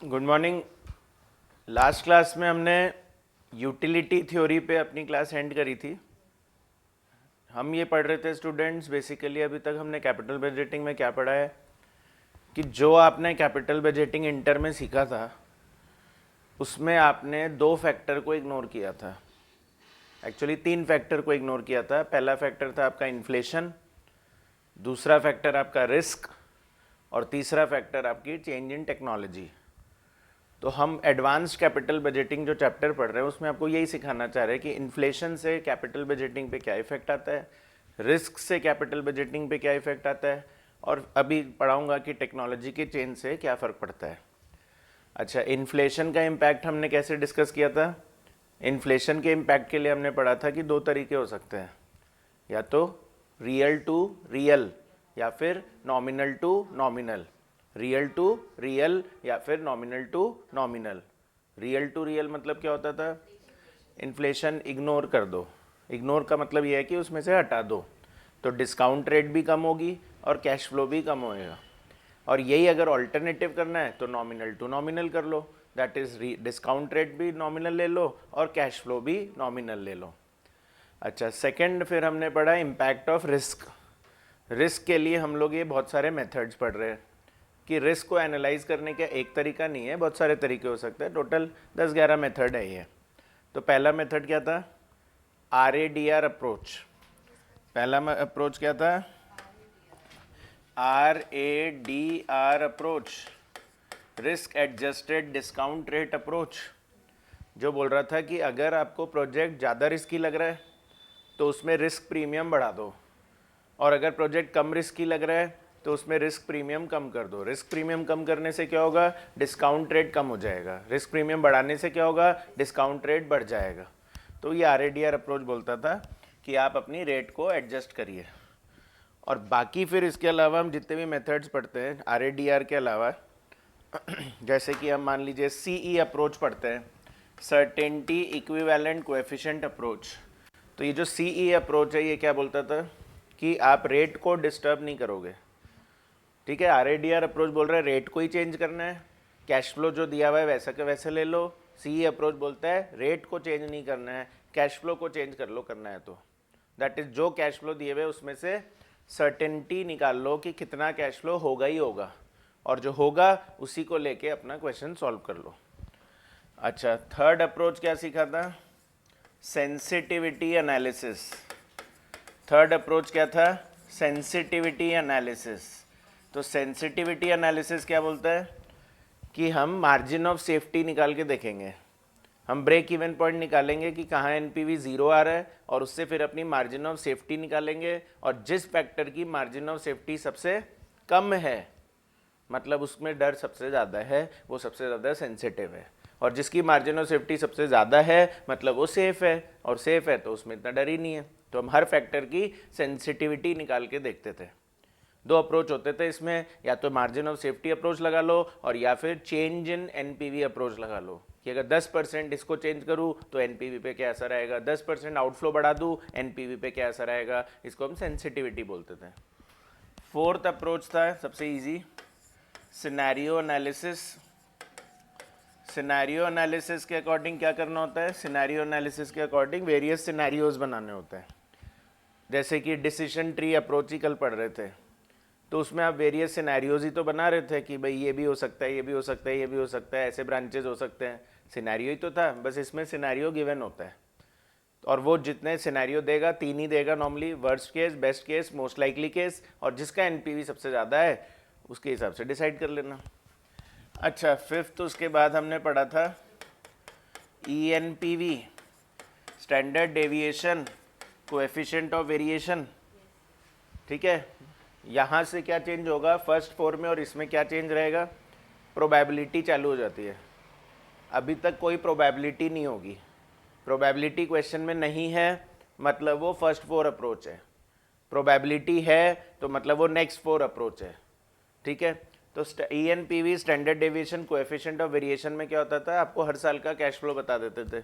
Good morning. Last class में हमने utility theory पे अपनी क्लास एंड करी थी। हम ये पढ़ रहे थे स्टूडेंट्स, बेसिकली अभी तक हमने कैपिटल बजटिंग में क्या पढ़ा है कि जो आपने कैपिटल बजटिंग इंटर में सीखा था उसमें आपने दो फैक्टर को इग्नोर किया था। एक्चुअली तीन फैक्टर को इग्नोर किया था। पहला फैक्टर था आपका इन्फ्लेशन, दूसरा फैक्टर आपका रिस्क और तीसरा फैक्टर आपकी चेंज इन टेक्नोलॉजी। तो हम एडवांस्ड कैपिटल बजटिंग जो चैप्टर पढ़ रहे हैं उसमें आपको यही सिखाना चाह रहे हैं कि इन्फ्लेशन से कैपिटल बजटिंग पे क्या इफेक्ट आता है, रिस्क से कैपिटल बजटिंग पे क्या इफेक्ट आता है, और अभी पढ़ाऊंगा कि टेक्नोलॉजी के चेंज से क्या फ़र्क पड़ता है। अच्छा, इन्फ्लेशन का इम्पैक्ट हमने कैसे डिस्कस किया था? इन्फ्लेशन के इम्पैक्ट के लिए हमने पढ़ा था कि दो तरीके हो सकते हैं, या तो रियल टू रियल या फिर nominal to nominal. Real to real या फिर nominal to nominal. Real to real मतलब क्या होता था? इन्फ्लेशन इग्नोर कर दो। इग्नोर का मतलब ये है कि उसमें से हटा दो, तो डिस्काउंट रेट भी कम होगी और कैश फ्लो भी कम होएगा। और यही अगर ऑल्टरनेटिव करना है तो नॉमिनल टू नॉमिनल कर लो, दैट इज डिस्काउंट रेट भी नॉमिनल ले लो और कैश फ्लो भी नॉमिनल ले लो। अच्छा, सेकंड फिर हमने पढ़ा इम्पैक्ट ऑफ रिस्क। रिस्क के लिए हम लोग ये बहुत सारे मेथड्स पढ़ रहे हैं कि रिस्क को एनालाइज करने का एक तरीका नहीं है, बहुत सारे तरीके हो सकते हैं। टोटल 10-11 मेथड है ये। तो पहला मेथड क्या था? RADR approach. पहला अप्रोच क्या था? RADR approach, risk adjusted discount rate approach, जो बोल रहा था कि अगर आपको प्रोजेक्ट ज़्यादा रिस्की लग रहा है तो उसमें रिस्क प्रीमियम बढ़ा दो, और अगर प्रोजेक्ट कम रिस्की लग रहा है तो उसमें रिस्क प्रीमियम कम कर दो। रिस्क प्रीमियम कम करने से क्या होगा? डिस्काउंट रेट कम हो जाएगा। रिस्क प्रीमियम बढ़ाने से क्या होगा? डिस्काउंट रेट बढ़ जाएगा। तो ये RADR अप्रोच बोलता था कि आप अपनी रेट को एडजस्ट करिए। और बाकी फिर इसके अलावा हम जितने भी मेथड्स पढ़ते हैं RADR के अलावा, जैसे कि हम मान लीजिए CE अप्रोच पढ़ते हैं, सर्टेनिटी इक्विवेलेंट कोएफिशिएंट अप्रोच। तो ये जो CE अप्रोच है ये क्या बोलता था कि आप रेट को डिस्टर्ब नहीं करोगे। ठीक है, RADR अप्रोच बोल रहा है रेट को ही चेंज करना है, कैश फ्लो जो दिया हुआ है वैसा का वैसे ले लो। CE अप्रोच बोलता है रेट को चेंज नहीं करना है, कैश फ्लो को चेंज कर लो करना है तो। दैट इज जो कैश फ्लो दिए हुए उसमें से सर्टेनिटी निकाल लो कि कितना कैश फ्लो होगा ही होगा, और जो होगा उसी को लेके अपना क्वेश्चन सॉल्व कर लो। अच्छा, थर्ड अप्रोच क्या सीखा था? Sensitivity analysis. थर्ड अप्रोच क्या था? Sensitivity analysis. तो सेंसिटिविटी एनालिसिस क्या बोलता है कि हम मार्जिन ऑफ सेफ्टी निकाल के देखेंगे। हम ब्रेक इवन पॉइंट निकालेंगे कि कहाँ NPV 0 आ रहा है, और उससे फिर अपनी मार्जिन ऑफ सेफ्टी निकालेंगे, और जिस फैक्टर की मार्जिन ऑफ सेफ्टी सबसे कम है, मतलब उसमें डर सबसे ज़्यादा है, वो सबसे ज़्यादा सेंसिटिव है। और जिसकी मार्जिन ऑफ सेफ्टी सबसे ज़्यादा है मतलब वो सेफ़ है, और सेफ़ है तो उसमें इतना डर ही नहीं है। तो हम हर फैक्टर की सेंसिटिविटी निकाल के देखते थे। दो अप्रोच होते थे इसमें, या तो मार्जिन ऑफ सेफ्टी अप्रोच लगा लो और या फिर चेंज इन NPV अप्रोच लगा लो कि अगर 10% इसको चेंज करूँ तो NPV पे क्या असर आएगा, 10% आउटफ्लो बढ़ा दूँ NPV पे क्या असर आएगा। इसको हम सेंसिटिविटी बोलते थे। फोर्थ अप्रोच था सबसे easy, scenario analysis. Scenario analysis के अकॉर्डिंग क्या करना होता है? सिनेरियो एनालिसिस के अकॉर्डिंग वेरियस सिनेरियोज बनाने होते हैं। जैसे कि डिसीजन ट्री अप्रोच ही कल पढ़ रहे थे, तो उसमें आप वेरियस सिनेरियोज ही तो बना रहे थे कि भाई ये भी हो सकता है, ये भी हो सकता है, ये भी हो सकता है, ऐसे ब्रांचेज हो सकते हैं। सिनेरियो ही तो था, बस इसमें सिनेरियो गिवन होता है, और वो जितने सिनेरियो देगा 3 ही देगा normally, worst case, best case, most likely case, और जिसका NPV सबसे ज़्यादा है उसके हिसाब से डिसाइड कर लेना। अच्छा, फिफ्थ उसके बाद हमने पढ़ा था ENPV, standard deviation coefficient of variation. ठीक है, यहाँ से क्या चेंज होगा फर्स्ट 4 में, और इसमें क्या चेंज रहेगा? प्रोबेबिलिटी चालू हो जाती है। अभी तक कोई प्रोबेबिलिटी नहीं होगी, प्रोबेबिलिटी क्वेश्चन में नहीं है मतलब वो फर्स्ट 4 अप्रोच है, प्रोबेबिलिटी है तो मतलब वो नेक्स्ट 4 अप्रोच है। ठीक है, तो ENPV standard deviation coefficient of variation में क्या होता था? आपको हर साल का कैश फ्लो बता देते थे,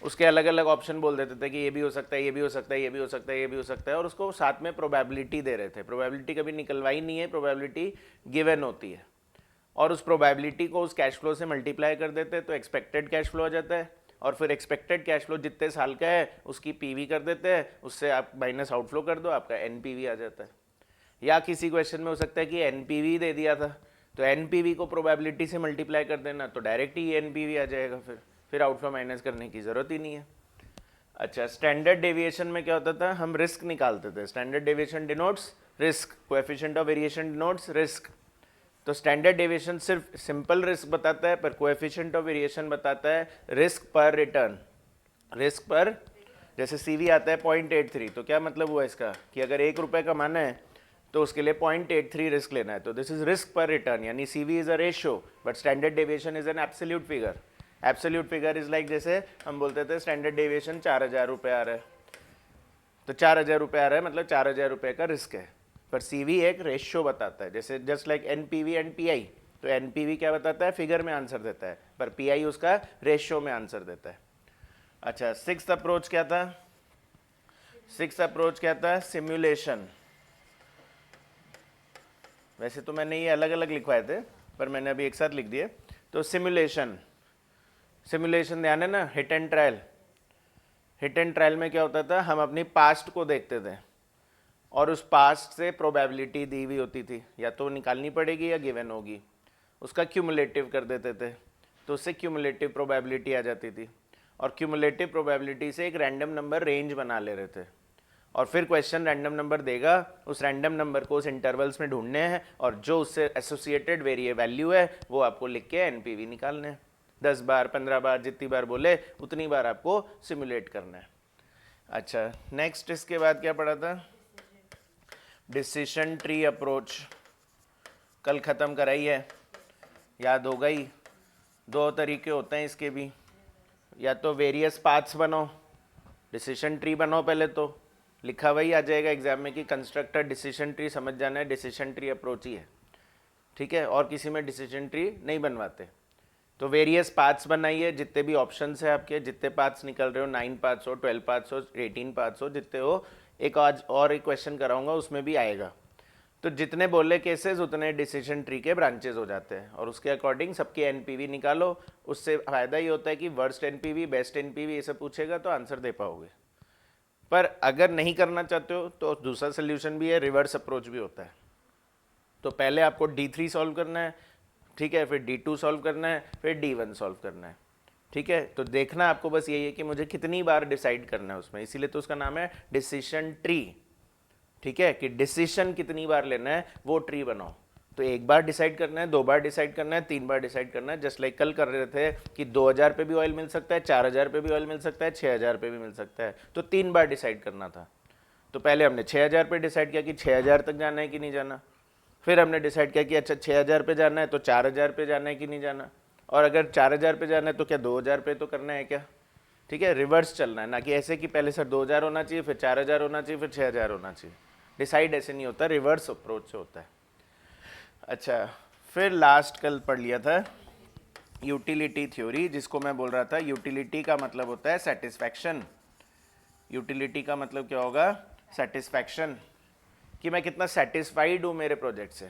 उसके अलग अलग ऑप्शन बोल देते थे कि ये भी हो सकता है, ये भी हो सकता है, ये भी हो सकता है, ये भी हो सकता है, और उसको साथ में प्रोबेबिलिटी दे रहे थे। प्रोबेबिलिटी कभी निकलवाई नहीं है, प्रोबेबिलिटी गिवन होती है। और उस प्रोबेबिलिटी को उस कैश फ्लो से मल्टीप्लाई कर देते हैं तो एक्सपेक्टेड कैश फ्लो आ जाता है, और फिर एक्सपेक्टेड कैश फ्लो जितने साल का है उसकी पीवी कर देते हैं, उससे आप माइनस आउटफ्लो कर दो, आपका एनपीवी आ जाता है। या किसी क्वेश्चन में हो सकता है कि एनपीवी दे दिया था तो एनपीवी को प्रोबेबिलिटी से मल्टीप्लाई कर देना तो डायरेक्ट ही एनपीवी आ जाएगा, फिर आउटफ्लो माइनस करने की ज़रूरत ही नहीं है। अच्छा, स्टैंडर्ड डेविएशन में क्या होता था, हम रिस्क निकालते थे। Standard deviation denotes risk, coefficient of variation denotes risk. तो स्टैंडर्ड डेविएशन सिर्फ सिंपल रिस्क बताता है, पर कोएफिशिएंट ऑफ वेरिएशन बताता है रिस्क पर रिटर्न। रिस्क पर, जैसे सीवी आता है 0.83, तो क्या मतलब हुआ इसका कि अगर 1 रुपये कमाना है तो उसके लिए 0.83 रिस्क लेना है, तो दिस इज रिस्क पर रिटर्न, यानी CV is a ratio but standard deviation is an absolute figure. Absolute figure is like, जैसे हम बोलते थे स्टैंडर्ड डेविएशन 4000 रुपये आ रहा है, तो 4000 रुपये आ रहा है मतलब 4000 रुपये का रिस्क है, पर सीवी एक रेशियो बताता है, जैसे just like NPV and pi. तो एनपीवी क्या बताता है, फिगर में आंसर देता है, पर पीआई उसका रेशियो में आंसर देता है। अच्छा, सिक्स्थ अप्रोच क्या था, सिक्स्थ अप्रोच क्या था, सिमुलेशन। वैसे तो मैंने ये अलग अलग लिखवाए थे पर मैंने अभी एक साथ लिख दिए। तो सिमुलेशन, सिमुलेशन ध्यान है ना, hit and trial. Hit and trial में क्या होता था, हम अपनी पास्ट को देखते थे और उस पास्ट से प्रोबेबिलिटी दी हुई होती थी, या तो निकालनी पड़ेगी या गिवन होगी, उसका क्यूमुलेटिव कर देते थे, तो उससे क्यूमुलेटिव प्रोबेबिलिटी आ जाती थी, और क्यूमुलेटिव प्रोबेबिलिटी से एक रैंडम नंबर रेंज बना ले रहे थे, और फिर क्वेश्चन रैंडम नंबर देगा, उस रैंडम नंबर को उस इंटरवल्स में ढूंढने हैं, और जो उससे एसोसिएटेड वेरिएबल वैल्यू है वो आपको लिख के एनपीवी निकालने हैं। 10 बार 15 बार जितनी बार बोले उतनी बार आपको सिमुलेट करना है। अच्छा, नेक्स्ट इसके बाद क्या पढ़ा था, डिसीजन ट्री अप्रोच। कल ख़त्म कराई है, याद होगा ही। 2 तरीके होते हैं इसके भी, या तो वेरियस पाथ्स बनाओ, डिसीजन ट्री बनाओ पहले, तो लिखा वही आ जाएगा एग्जाम में कि कंस्ट्रक्टर डिसीजन ट्री, समझ जाना है डिसीजन ट्री अप्रोच ही है, ठीक है, और किसी में डिसीजन ट्री नहीं बनवाते। तो वेरियस पाथ्स बनाइए, जितने भी ऑप्शंस है आपके, जितने पाथ्स निकल रहे हो, 9 पाथ्स हो, 12 पाथ्स हो, 18 पाथ्स हो, जितने हो, एक आज और एक क्वेश्चन कराऊंगा उसमें भी आएगा। तो जितने बोले केसेस उतने डिसीजन ट्री के ब्रांचेज हो जाते हैं, और उसके अकॉर्डिंग सबके एनपीवी निकालो। उससे फायदा ये होता है कि वर्स्ट एनपीवी, बेस्ट एनपीवी, ये सब पूछेगा तो आंसर दे पाओगे। पर अगर नहीं करना चाहते हो तो दूसरा सोल्यूशन भी है, रिवर्स अप्रोच भी होता है। तो पहले आपको D3 सॉल्व करना है, ठीक है, फिर D2 सॉल्व करना है, फिर D1 सॉल्व करना है, ठीक है। तो देखना आपको बस यही है कि मुझे कितनी बार डिसाइड करना है उसमें, इसीलिए तो उसका नाम है डिसीजन ट्री, ठीक है, कि डिसीजन कितनी बार लेना है वो ट्री बनाओ। तो 1 बार डिसाइड करना है, 2 बार डिसाइड करना है, 3 बार डिसाइड करना है। जस्ट लाइक कल कर रहे थे कि 2000 पे भी ऑयल मिल सकता है, 4000 पे भी ऑयल मिल सकता है, 6000 पे भी मिल सकता है, तो 3 बार डिसाइड करना था। तो पहले हमने 6000 पे डिसाइड किया कि 6000 तक जाना है कि नहीं जाना, फिर हमने डिसाइड किया कि अच्छा 6000 पे जाना है तो 4000 पे जाना है कि नहीं जाना, और अगर 4000 पे जाना है तो क्या 2000 पे तो करना है क्या, ठीक है। रिवर्स चलना है, ना कि ऐसे कि पहले सर 2000 होना चाहिए, फिर 4000 होना चाहिए, फिर 6000 होना चाहिए। डिसाइड ऐसे नहीं होता, रिवर्स अप्रोच से होता है। अच्छा, फिर लास्ट कल पढ़ लिया था यूटिलिटी थ्योरी, जिसको मैं बोल रहा था यूटिलिटी का मतलब होता है सेटिस्फैक्शन। यूटिलिटी का मतलब क्या होगा, सेटिस्फैक्शन, कि मैं कितना सेटिस्फाइड हूँ मेरे प्रोजेक्ट से।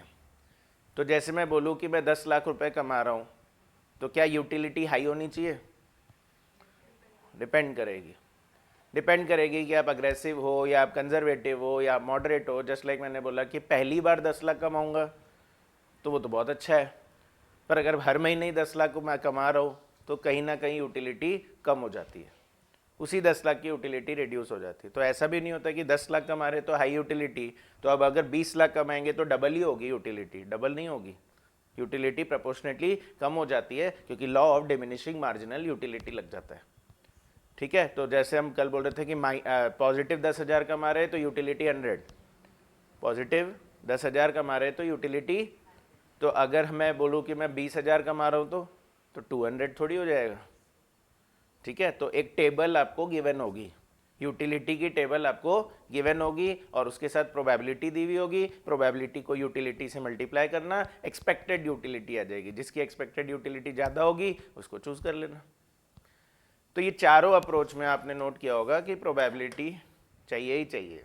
तो जैसे मैं बोलूँ कि मैं 10 लाख रुपए कमा रहा हूँ, तो क्या यूटिलिटी हाई होनी चाहिए, डिपेंड करेगी, डिपेंड करेगी कि आप अग्रेसिव हो या आप कंजर्वेटिव हो या मॉडरेट हो। जस्ट लाइक मैंने बोला कि पहली बार 10 लाख कमाऊंगा तो वो तो बहुत अच्छा है, पर अगर हर महीने ही 10 लाख को मैं कमा रहा हूँ तो कहीं ना कहीं यूटिलिटी कम हो जाती है, उसी 10 लाख की यूटिलिटी रिड्यूस हो जाती है। तो ऐसा भी नहीं होता कि 10 लाख कमा रहे तो हाई यूटिलिटी, तो अब अगर 20 लाख कमाएंगे तो डबल ही होगी यूटिलिटी, डबल नहीं होगी, यूटिलिटी प्रोपोर्शनेटली कम हो जाती है, क्योंकि law of diminishing marginal utility लग जाता है, ठीक है। तो जैसे हम कल बोल रहे थे कि पॉजिटिव 10,000 कमा रहे तो यूटिलिटी 100, पॉजिटिव 10,000 कमा रहे तो यूटिलिटी, तो अगर मैं बोलूँ कि मैं 20,000 कमा रहा हूँ तो 200 थोड़ी हो जाएगा, ठीक है। तो एक टेबल आपको गिवन होगी, यूटिलिटी की टेबल आपको गिवन होगी, और उसके साथ प्रोबेबिलिटी दी हुई होगी, प्रोबेबिलिटी को यूटिलिटी से मल्टीप्लाई करना, एक्सपेक्टेड यूटिलिटी आ जाएगी, जिसकी एक्सपेक्टेड यूटिलिटी ज़्यादा होगी उसको चूज कर लेना। तो ये चारों अप्रोच में आपने नोट किया होगा कि प्रोबेबिलिटी चाहिए ही चाहिए,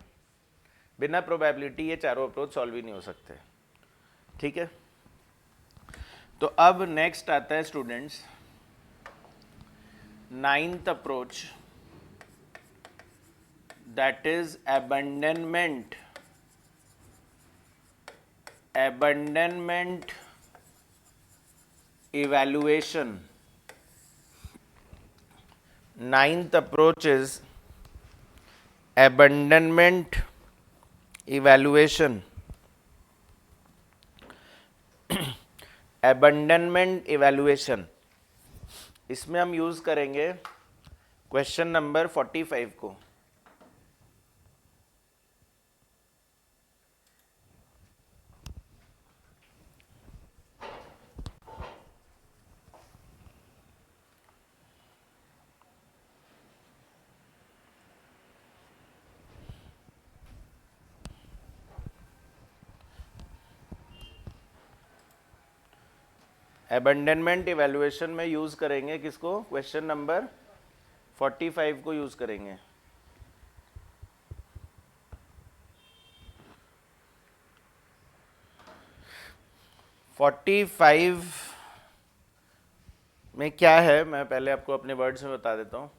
बिना प्रोबेबिलिटी ये चारों अप्रोच सॉल्व ही नहीं हो सकते, ठीक है। तो अब नेक्स्ट आता है students 9th approach, that is abandonment evaluation. 9th approach is abandonment evaluation. abandonment evaluation, इसमें हम यूज करेंगे क्वेश्चन नंबर 45 को. अबंडनमेंट इवैल्यूएशन में यूज करेंगे किसको? क्वेश्चन नंबर 45 को यूज करेंगे. फोर्टी फाइव में क्या है, मैं पहले आपको अपने वर्ड्स में बता देता हूँ.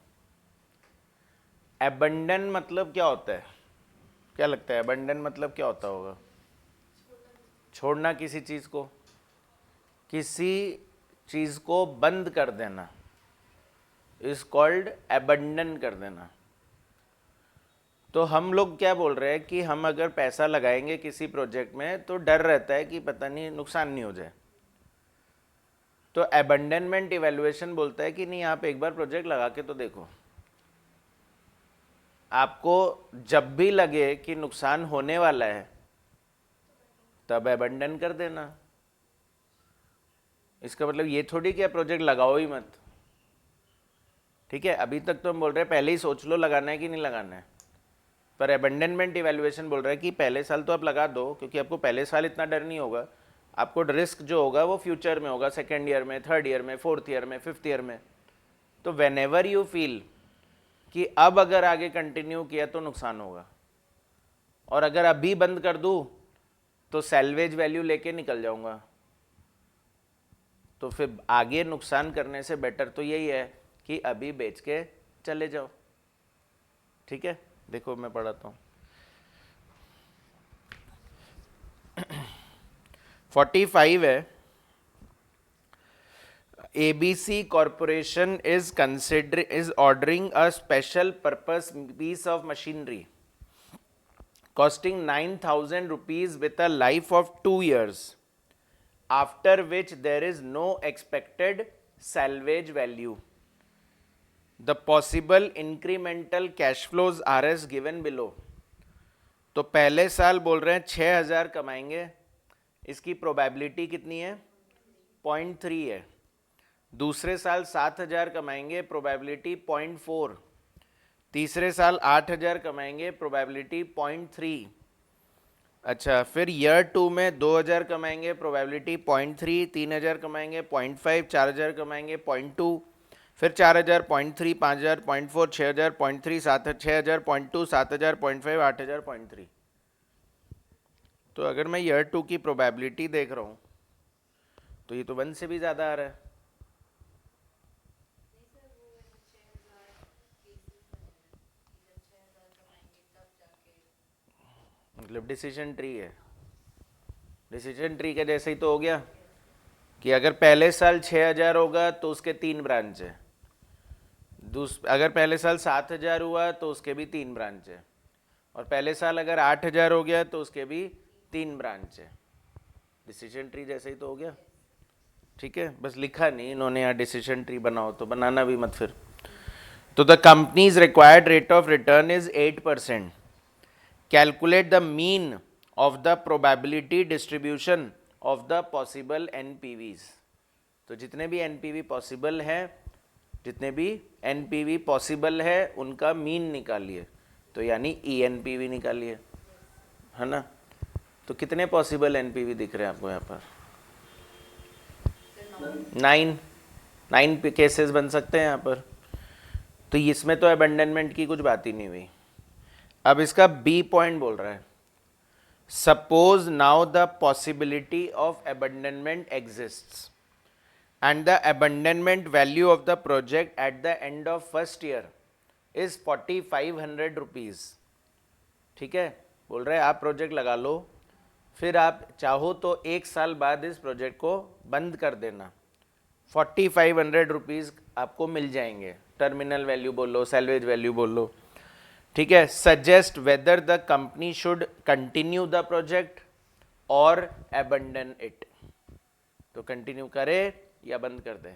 अबंडन मतलब क्या होता है? क्या लगता है अबंडन मतलब क्या होता होगा? छोड़ना किसी चीज को, किसी चीज को बंद कर देना इज कॉल्ड अबंडन कर देना. तो हम लोग क्या बोल रहे हैं कि हम अगर पैसा लगाएंगे किसी प्रोजेक्ट में तो डर रहता है कि पता नहीं नुकसान नहीं हो जाए. तो अबंडनमेंट इवैल्यूएशन बोलता है कि नहीं, आप एक बार प्रोजेक्ट लगा के तो देखो. आपको जब भी लगे कि नुकसान होने वाला है तब अबंडन कर देना. इसका मतलब ये थोड़ी कि प्रोजेक्ट लगाओ ही मत. ठीक है, अभी तक तो हम बोल रहे हैं पहले ही सोच लो लगाना है कि नहीं लगाना है. पर अबंडनमेंट इवैल्यूएशन बोल रहा है कि पहले साल तो आप लगा दो, क्योंकि आपको पहले साल इतना डर नहीं होगा. आपको रिस्क जो होगा वो फ्यूचर में होगा, सेकेंड ईयर में, थर्ड ईयर में, फोर्थ ईयर में, फिफ्थ ईयर में. तो वेन एवर यू फील कि अब अगर आगे कंटिन्यू किया तो नुकसान होगा, और अगर अभी बंद कर दूं तो सैल्वेज वैल्यू लेके निकल जाऊंगा, तो फिर आगे नुकसान करने से बेटर तो यही है कि अभी बेच के चले जाओ. ठीक है, देखो मैं पढ़ाता हूँ. 45 है. ABC Corporation is ordering a special purpose piece of machinery costing 9,000 rupees with a life of 2 years, after which there is no expected salvage value. The possible incremental cash flows are as given below. तो पहले साल बोल रहे हैं 6,000 कमाएंगे, इसकी probability कितनी है? 0.3 है. दूसरे साल 7,000 कमाएंगे, प्रोबेबिलिटी 0.4. तीसरे साल 8,000 कमाएंगे, प्रोबेबिलिटी 0.3. अच्छा, फिर ईयर 2 में 2,000 कमाएंगे, प्रोबेबिलिटी 0.3. 3,000 कमाएंगे 0.5. 4,000 कमाएंगे 0.2. फिर 4,000 0.3. 5,000 0.4. 6,000 0.3. 6,000 0.2. 7,000 0.5. 8,000 0.3. तो अगर मैं ईयर 2 की प्रोबेबिलिटी देख रहा हूँ तो ये तो 1 से भी ज़्यादा आ रहा है. मतलब डिसीजन ट्री है. डिसीजन ट्री के जैसे ही तो हो गया कि अगर पहले साल 6,000 होगा तो उसके 3 ब्रांच है. अगर पहले साल 7,000 हुआ तो उसके भी 3 ब्रांच है. और पहले साल अगर 8,000 हो गया तो उसके भी 3 ब्रांच है. डिसीजन ट्री जैसे ही तो हो गया. ठीक है, बस लिखा नहीं इन्होंने यहाँ डिसीजन ट्री बनाओ, तो बनाना भी मत फिर. तो the companies required rate of return is 8%. Calculate the mean of the probability distribution of the possible NPVs. तो जितने भी एनपीवी पॉसिबल है, जितने भी एनपीवी पॉसिबल है उनका मीन निकालिए. तो यानी ईएनपीवी निकालिए, है ना. तो कितने पॉसिबल एनपीवी दिख रहे हैं आपको यहाँ पर? 9 केसेस बन सकते हैं यहाँ पर. तो इसमें तो अबंडनमेंट की कुछ बात ही नहीं हुई. अब इसका बी पॉइंट बोल रहा है, suppose now the possibility of abandonment exists. and the abandonment value of the project at the end of first year is 4500 rupees. ठीक है, बोल रहे हैं आप प्रोजेक्ट लगा लो, फिर आप चाहो तो एक साल बाद इस प्रोजेक्ट को बंद कर देना, 4500 रुपीज़ आपको मिल जाएंगे, टर्मिनल वैल्यू बोलो, सैलवेज वैल्यू बोलो. ठीक है. Suggest whether the company should continue the project और अबंडन इट. तो कंटिन्यू करे या बंद कर दे,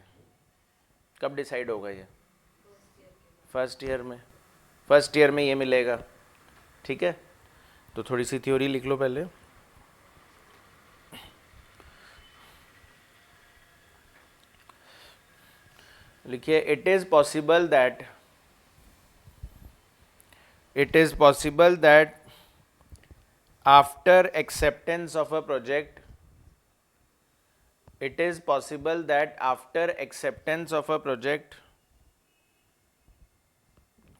कब डिसाइड होगा ये? फर्स्ट ईयर में ये मिलेगा. ठीक है, तो थोड़ी सी थ्योरी लिख लो पहले. लिखिए, it is possible that after acceptance of a project, it is possible that after acceptance of a project,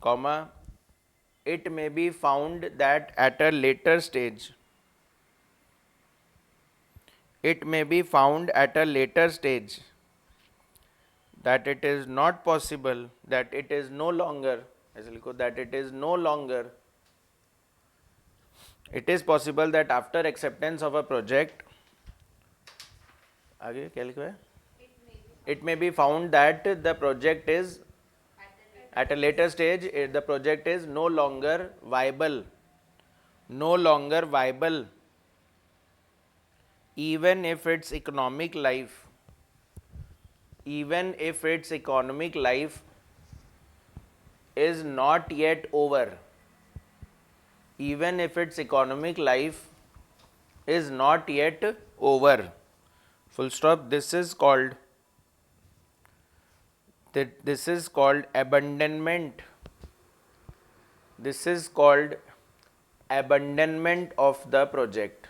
comma, it may be found that at a later stage, that it is not possible, that it is no longer, ऐसे लिखो, that it is no longer, it is possible that after acceptance of a project, आगे क्या लिखा है? It may be found that the project is at a later stage, the project is no longer viable, even if its economic life is not yet over. Even if its economic life is not yet over. Full stop. This is called abandonment. This is called abandonment of the project.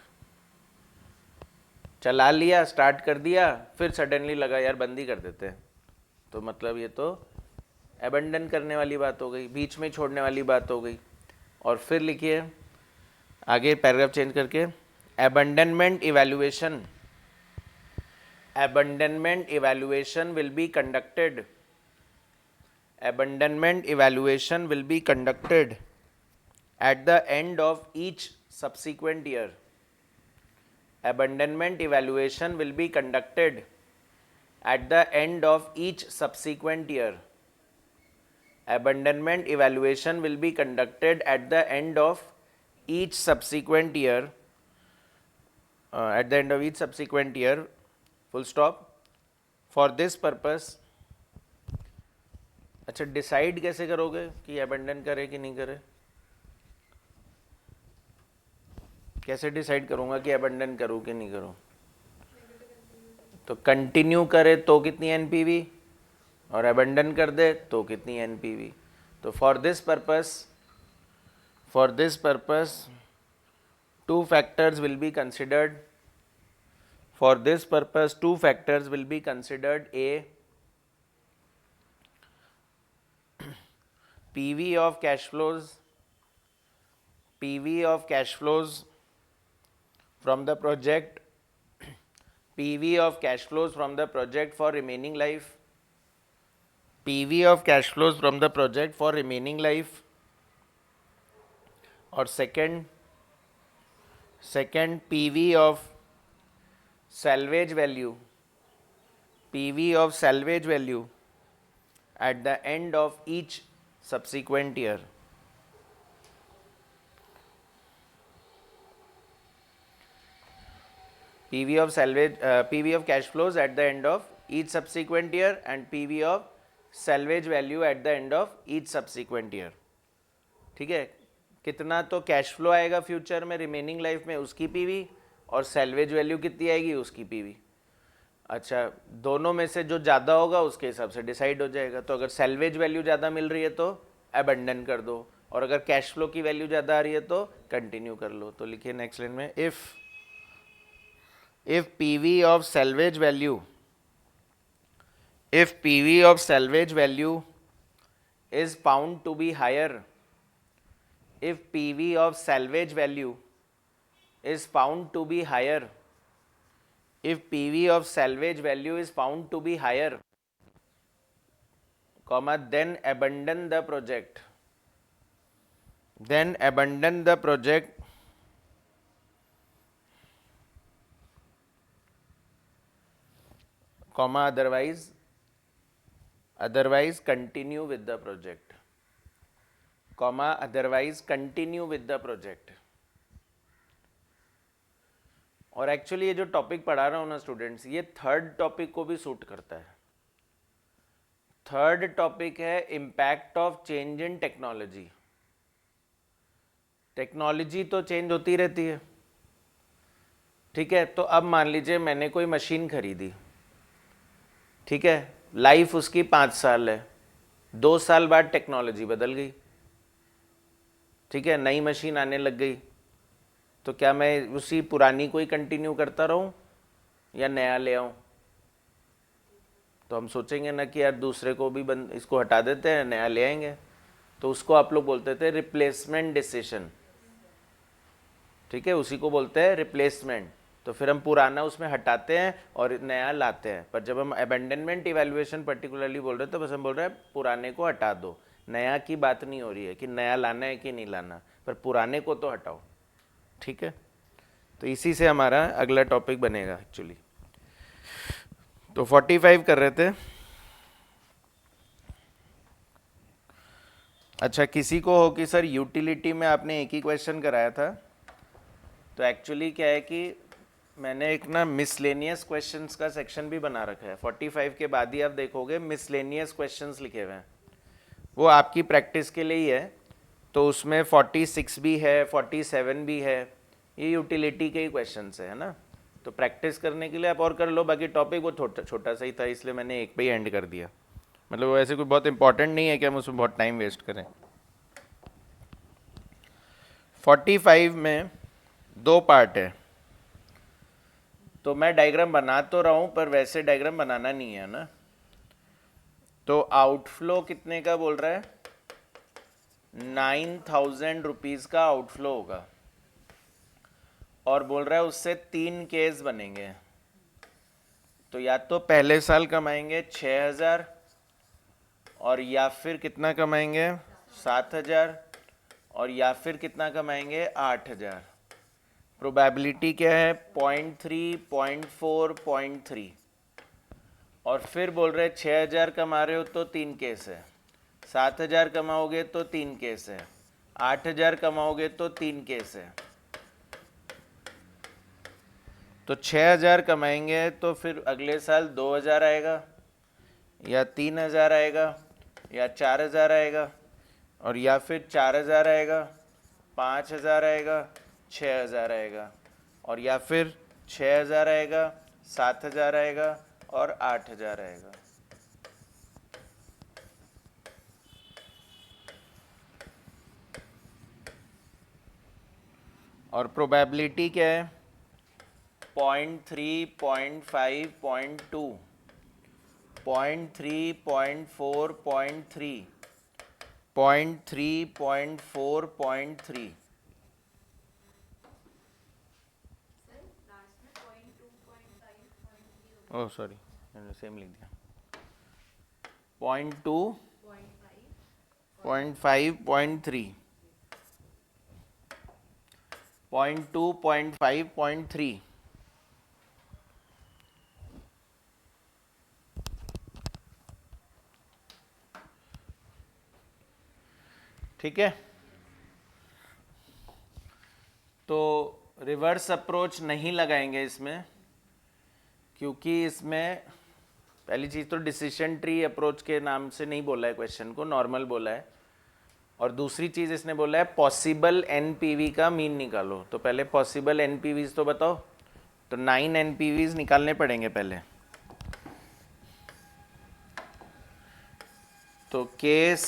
चला लिया, start कर दिया, फिर suddenly लगा यार बंद ही कर देते हैं, तो मतलब ये तो अबंडन करने वाली बात हो गई, बीच में छोड़ने वाली बात हो गई. और फिर लिखिए आगे पैराग्राफ चेंज करके, abandonment evaluation will be conducted. Abandonment evaluation will be conducted at the end of each subsequent year. Abandonment evaluation will be conducted at the end of each subsequent year. Abandonment evaluation will be conducted at the end of each subsequent year. At the end of each subsequent year. Full stop. For this purpose. अच्छा, decide कैसे करोगे कि abandon करे कि नहीं करे? कैसे decide करूंगा कि अबेंडन करूं कि नहीं करूं? तो कंटिन्यू करे तो कितनी एनपीवी, और अबेंडन कर दे तो कितनी एनपीवी. तो for this purpose two factors will be considered. For this purpose, two factors will be considered: A, PV of cash flows from the project, PV of cash flows from the project for remaining life, PV of cash flows from the project for remaining life, or second PV of salvage value at the end of each subsequent year. PV of cash flows at the end of each subsequent year and PV of salvage value at the end of each subsequent year. ठीक है, कितना तो cash flow आएगा future में remaining life में, उसकी PV, और salvage value कितनी आएगी, उसकी पीवी. अच्छा, दोनों में से जो ज़्यादा होगा उसके हिसाब से डिसाइड हो जाएगा. तो अगर सैल्वेज वैल्यू ज़्यादा मिल रही है तो अबंडन कर दो, और अगर कैश फ्लो की वैल्यू ज़्यादा आ रही है तो कंटिन्यू कर लो. तो लिखिए नेक्स्ट लाइन में, if PV of salvage value is found to be higher, if PV of salvage value is found to be higher if PV of salvage value is found to be higher, comma, then abandon the project. Then abandon the project comma, otherwise continue with the project, comma, otherwise continue with the project. और actually ये जो topic पढ़ा रहा हूँ ना students, ये third topic को भी सूट करता है. थर्ड टॉपिक है impact of change in technology. Technology तो चेंज होती रहती है, ठीक है. तो अब मान लीजिए मैंने कोई मशीन खरीदी, ठीक है, लाइफ उसकी 5 साल है, 2 साल बाद टेक्नोलॉजी बदल गई, ठीक है, नई मशीन आने लग गई. तो क्या मैं उसी पुरानी को ही कंटिन्यू करता रहूं या नया ले आऊं? तो हम सोचेंगे ना कि यार दूसरे को भी इसको हटा देते हैं, नया ले आएंगे. तो उसको आप लोग बोलते थे रिप्लेसमेंट डिसीजन, ठीक है, उसी को बोलते हैं रिप्लेसमेंट. तो फिर हम पुराना उसमें हटाते हैं और नया लाते हैं. पर जब हम अबेंडनमेंट इवैल्यूएशन पर्टिकुलरली बोल रहे हैं तो बस हम बोल रहे हैं पुराने को हटा दो. नया की बात नहीं हो रही है कि नया लाना है कि नहीं लाना, पर पुराने को तो हटाओ, ठीक है. तो इसी से हमारा अगला टॉपिक बनेगा एक्चुअली. तो 45 कर रहे थे. अच्छा, किसी को हो कि सर यूटिलिटी में आपने एक ही क्वेश्चन कराया था. तो एक्चुअली क्या है कि मैंने एक ना मिसलेनियस क्वेश्चंस का सेक्शन भी बना रखा है. 45 के बाद ही आप देखोगे मिसलेनियस क्वेश्चंस लिखे हुए हैं, वो आपकी प्रैक्टिस के लिए ही है. तो उसमें 46 भी है, 47 भी है, ये यूटिलिटी के ही क्वेश्चंस है ना. तो प्रैक्टिस करने के लिए आप और कर लो. बाकी टॉपिक वो छोटा सा ही था, इसलिए मैंने एक पे ही एंड कर दिया. मतलब वो ऐसे कोई बहुत इंपॉर्टेंट नहीं है कि हम उसमें बहुत टाइम वेस्ट करें. 45 में 2 पार्ट है. तो मैं डायग्राम बना तो रहा हूँ, पर वैसे डायग्राम बनाना नहीं है ना. तो आउटफ्लो कितने का बोल रहा है? 9,000 रुपीज़ का आउटफ्लो होगा. और बोल रहा है उससे 3 केस बनेंगे. तो या तो पहले साल कमाएंगे 6,000, और या फिर कितना कमाएंगे 7,000, और या फिर कितना कमाएंगे 8,000. प्रोबेबिलिटी क्या है? 0.3, 0.4, 0.3. और फिर बोल रहे 6,000 कमा रहे हो तो 3 केस है, 7,000 कमाओगे तो 3 केस है, 8,000 कमाओगे तो 3 केस है. तो 6,000 कमाएंगे तो फिर अगले साल 2,000 आएगा, या 3,000 आएगा, या 4,000 आएगा, और या फिर 4,000 आएगा, 5,000 आएगा, 6,000 आएगा, और या फिर 6,000 आएगा, 7,000 आएगा, और 8,000 आएगा. और प्रोबेबिलिटी क्या है? 0.3, 0.5, 0.2, 0.3, 0.4, 0.3, 0.3, 0.4, 0.3. ओह सॉरी, मैंने सेम लिख दिया. 0.2, 0.5, 0.3, 0.2, 0.5, 0.3. ठीक है. तो रिवर्स अप्रोच नहीं लगाएंगे इसमें, क्योंकि इसमें पहली चीज़ तो डिसीजन ट्री अप्रोच के नाम से नहीं बोला है क्वेश्चन को, नॉर्मल बोला है. और दूसरी चीज़ इसने बोला है पॉसिबल एनपीवी का मीन निकालो. तो पहले पॉसिबल एनपीवीज तो बताओ. तो 9 एनपीवीज निकालने पड़ेंगे पहले. तो केस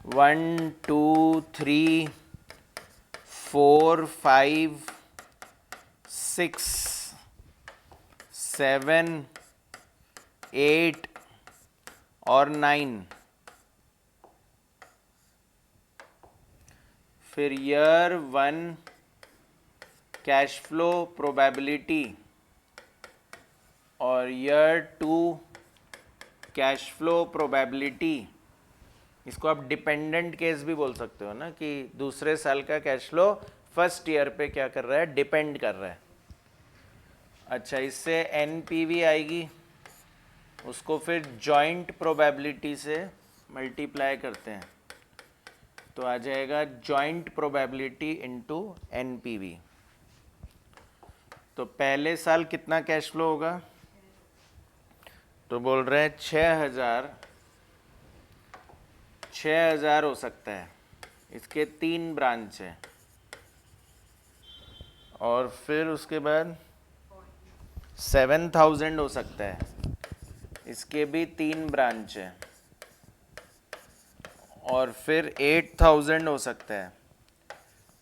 1, 2, 3, 4, 5, 6, 7, 8 और 9. फिर ईयर 1 कैश फ्लो प्रोबेबिलिटी और ईयर 2 कैश फ्लो प्रोबेबिलिटी, इसको आप डिपेंडेंट केस भी बोल सकते हो ना, कि दूसरे साल का कैश फ्लो फर्स्ट ईयर पे क्या कर रहा है, डिपेंड कर रहा है। अच्छा, इससे एनपीवी आएगी, उसको फिर जॉइंट प्रोबेबिलिटी से मल्टीप्लाई करते हैं तो आ जाएगा जॉइंट प्रोबेबिलिटी इनटू एनपीवी। तो पहले साल कितना कैश फ्लो होगा, तो बोल रहे हैं 6,000 हो सकता है, इसके 3 ब्रांच है। और फिर उसके बाद 7,000 हो सकता है, इसके भी 3 ब्रांच है। और फिर 8,000 हो सकता है,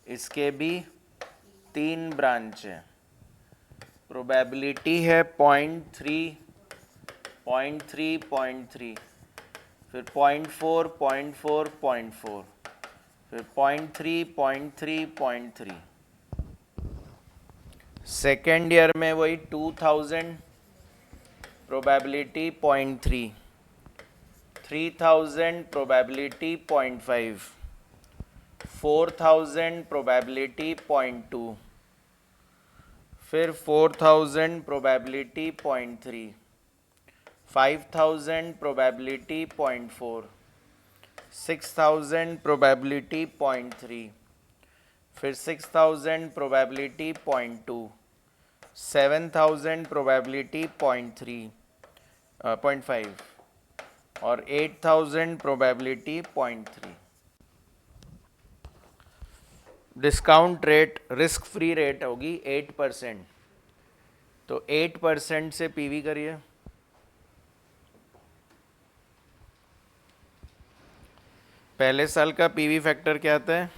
इसके भी 3 ब्रांच है। प्रोबेबिलिटी है 0.3, 0.3, 0.3, फिर 0.4, 0.4, 0.4, फिर 0.3, 0.3, 0.3। सेकेंड ईयर में वही 2,000, प्रोबेबिलिटी 0.3, 3,000 प्रोबेबिलिटी 0.5, 4,000 प्रोबेबिलिटी 0.2, फिर 4,000 प्रोबेबिलिटी 0.3, 5,000 प्रोबेबिलिटी 0.4, 6,000 प्रोबेबिलिटी 0.3, फिर 6,000 प्रोबेबिलिटी 0.2, 7,000 प्रोबेबिलिटी 0.5 और 8,000 probability 0.3। Discount rate, risk free rate होगी 8%, तो 8% से पीवी करिए। पहले साल का पीवी फैक्टर क्या आता है,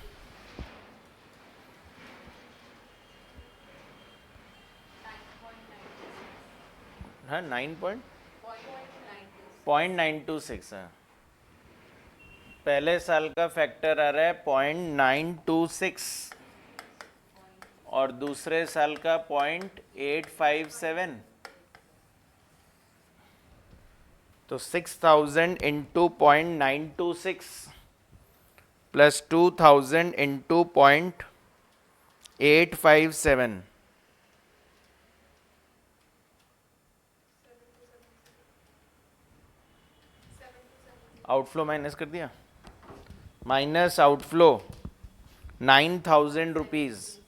हाँ 9.926 है। पहले साल का फैक्टर आ रहा है 0.926 और दूसरे साल का 0.857। तो 6,000 into 0.926 plus 2,000 into 0.857, outflow minus कर दिया, माइनस आउटफ्लो 9,000 रुपीज,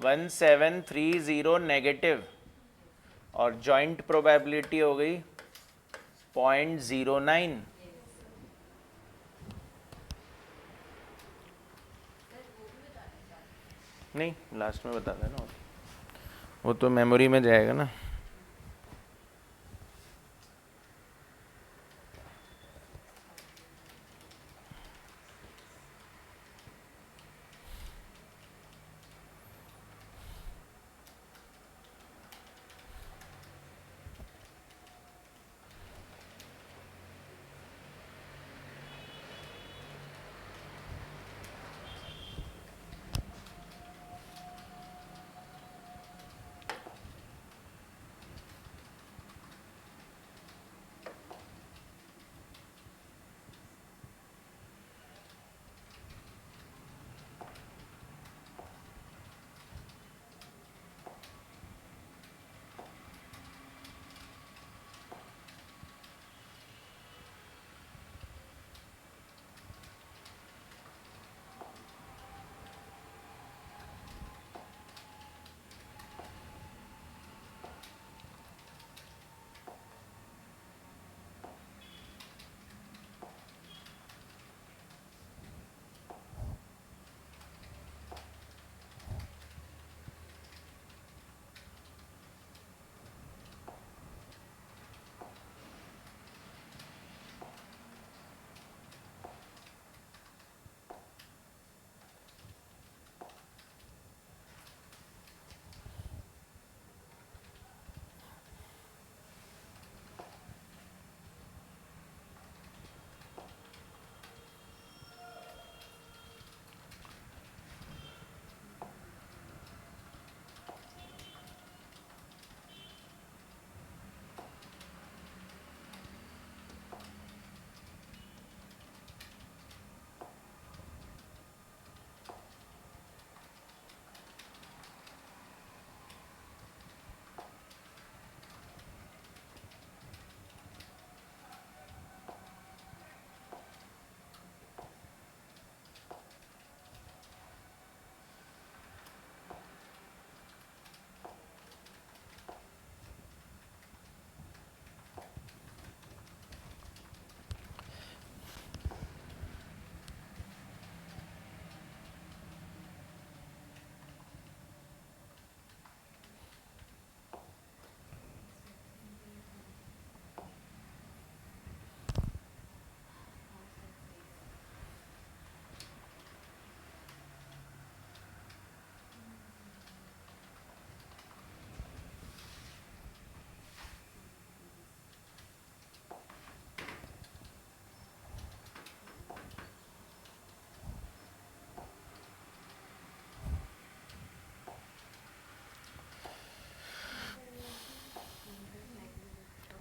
1730 नेगेटिव, और जॉइंट प्रोबेबिलिटी हो गई 0.09। नहीं, लास्ट में बता देना, वो तो मेमोरी में जाएगा ना।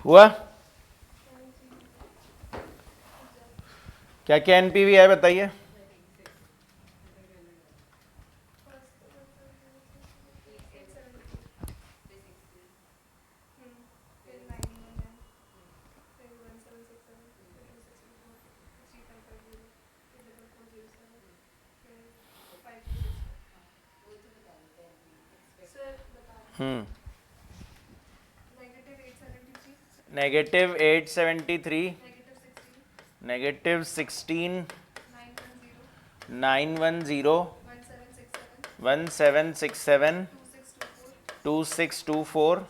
हुआ? क्या क्या एनपीवी है बताइए? -873, -16, 910, 1767, 2624,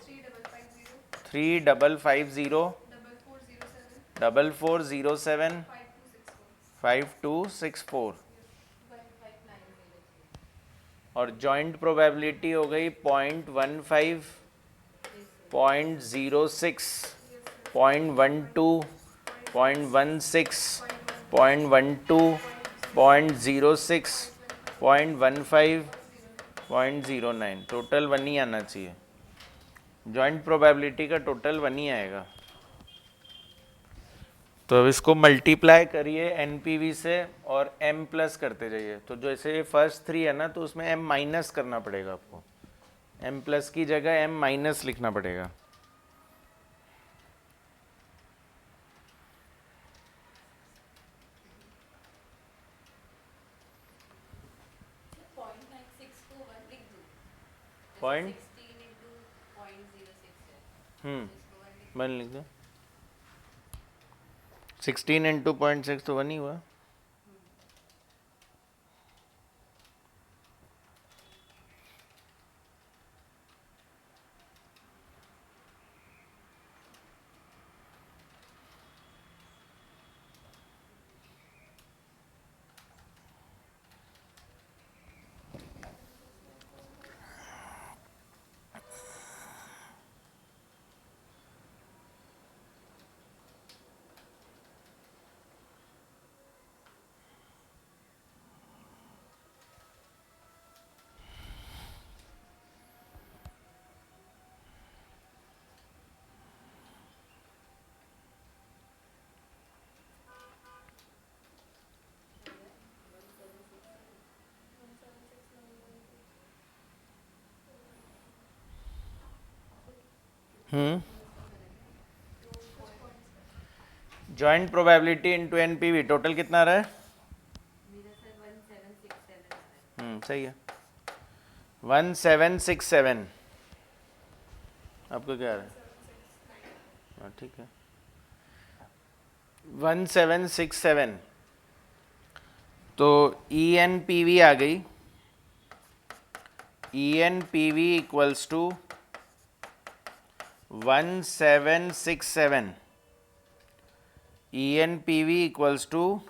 3550, 4407, 5264। और जॉइंट प्रोबेबिलिटी हो गई 0.15, 0.06, 0.12, 0.16, 0.12, 0.06, 0.15, 0.09। टोटल 1 ही आना चाहिए। जॉइंट प्रोबेबिलिटी का टोटल 1 ही आएगा। तो अब इसको मल्टीप्लाई करिए एनपीवी से और m प्लस करते जाइए। तो जैसे फर्स्ट 3 है ना, तो उसमें m माइनस करना पड़ेगा आपको। m प्लस की जगह m माइनस लिखना पड़ेगा। पॉइंट 1 लिख दो। 16 इंटू 0.6 तो 1 ही हुआ। Joint probability into NPV total कितना रहा है? सही है 1767। आपको क्या आ रहा है? हाँ ठीक है 1767। तो ई एन पी वी आ गई। E N P V equals to 1767। E N P V equals to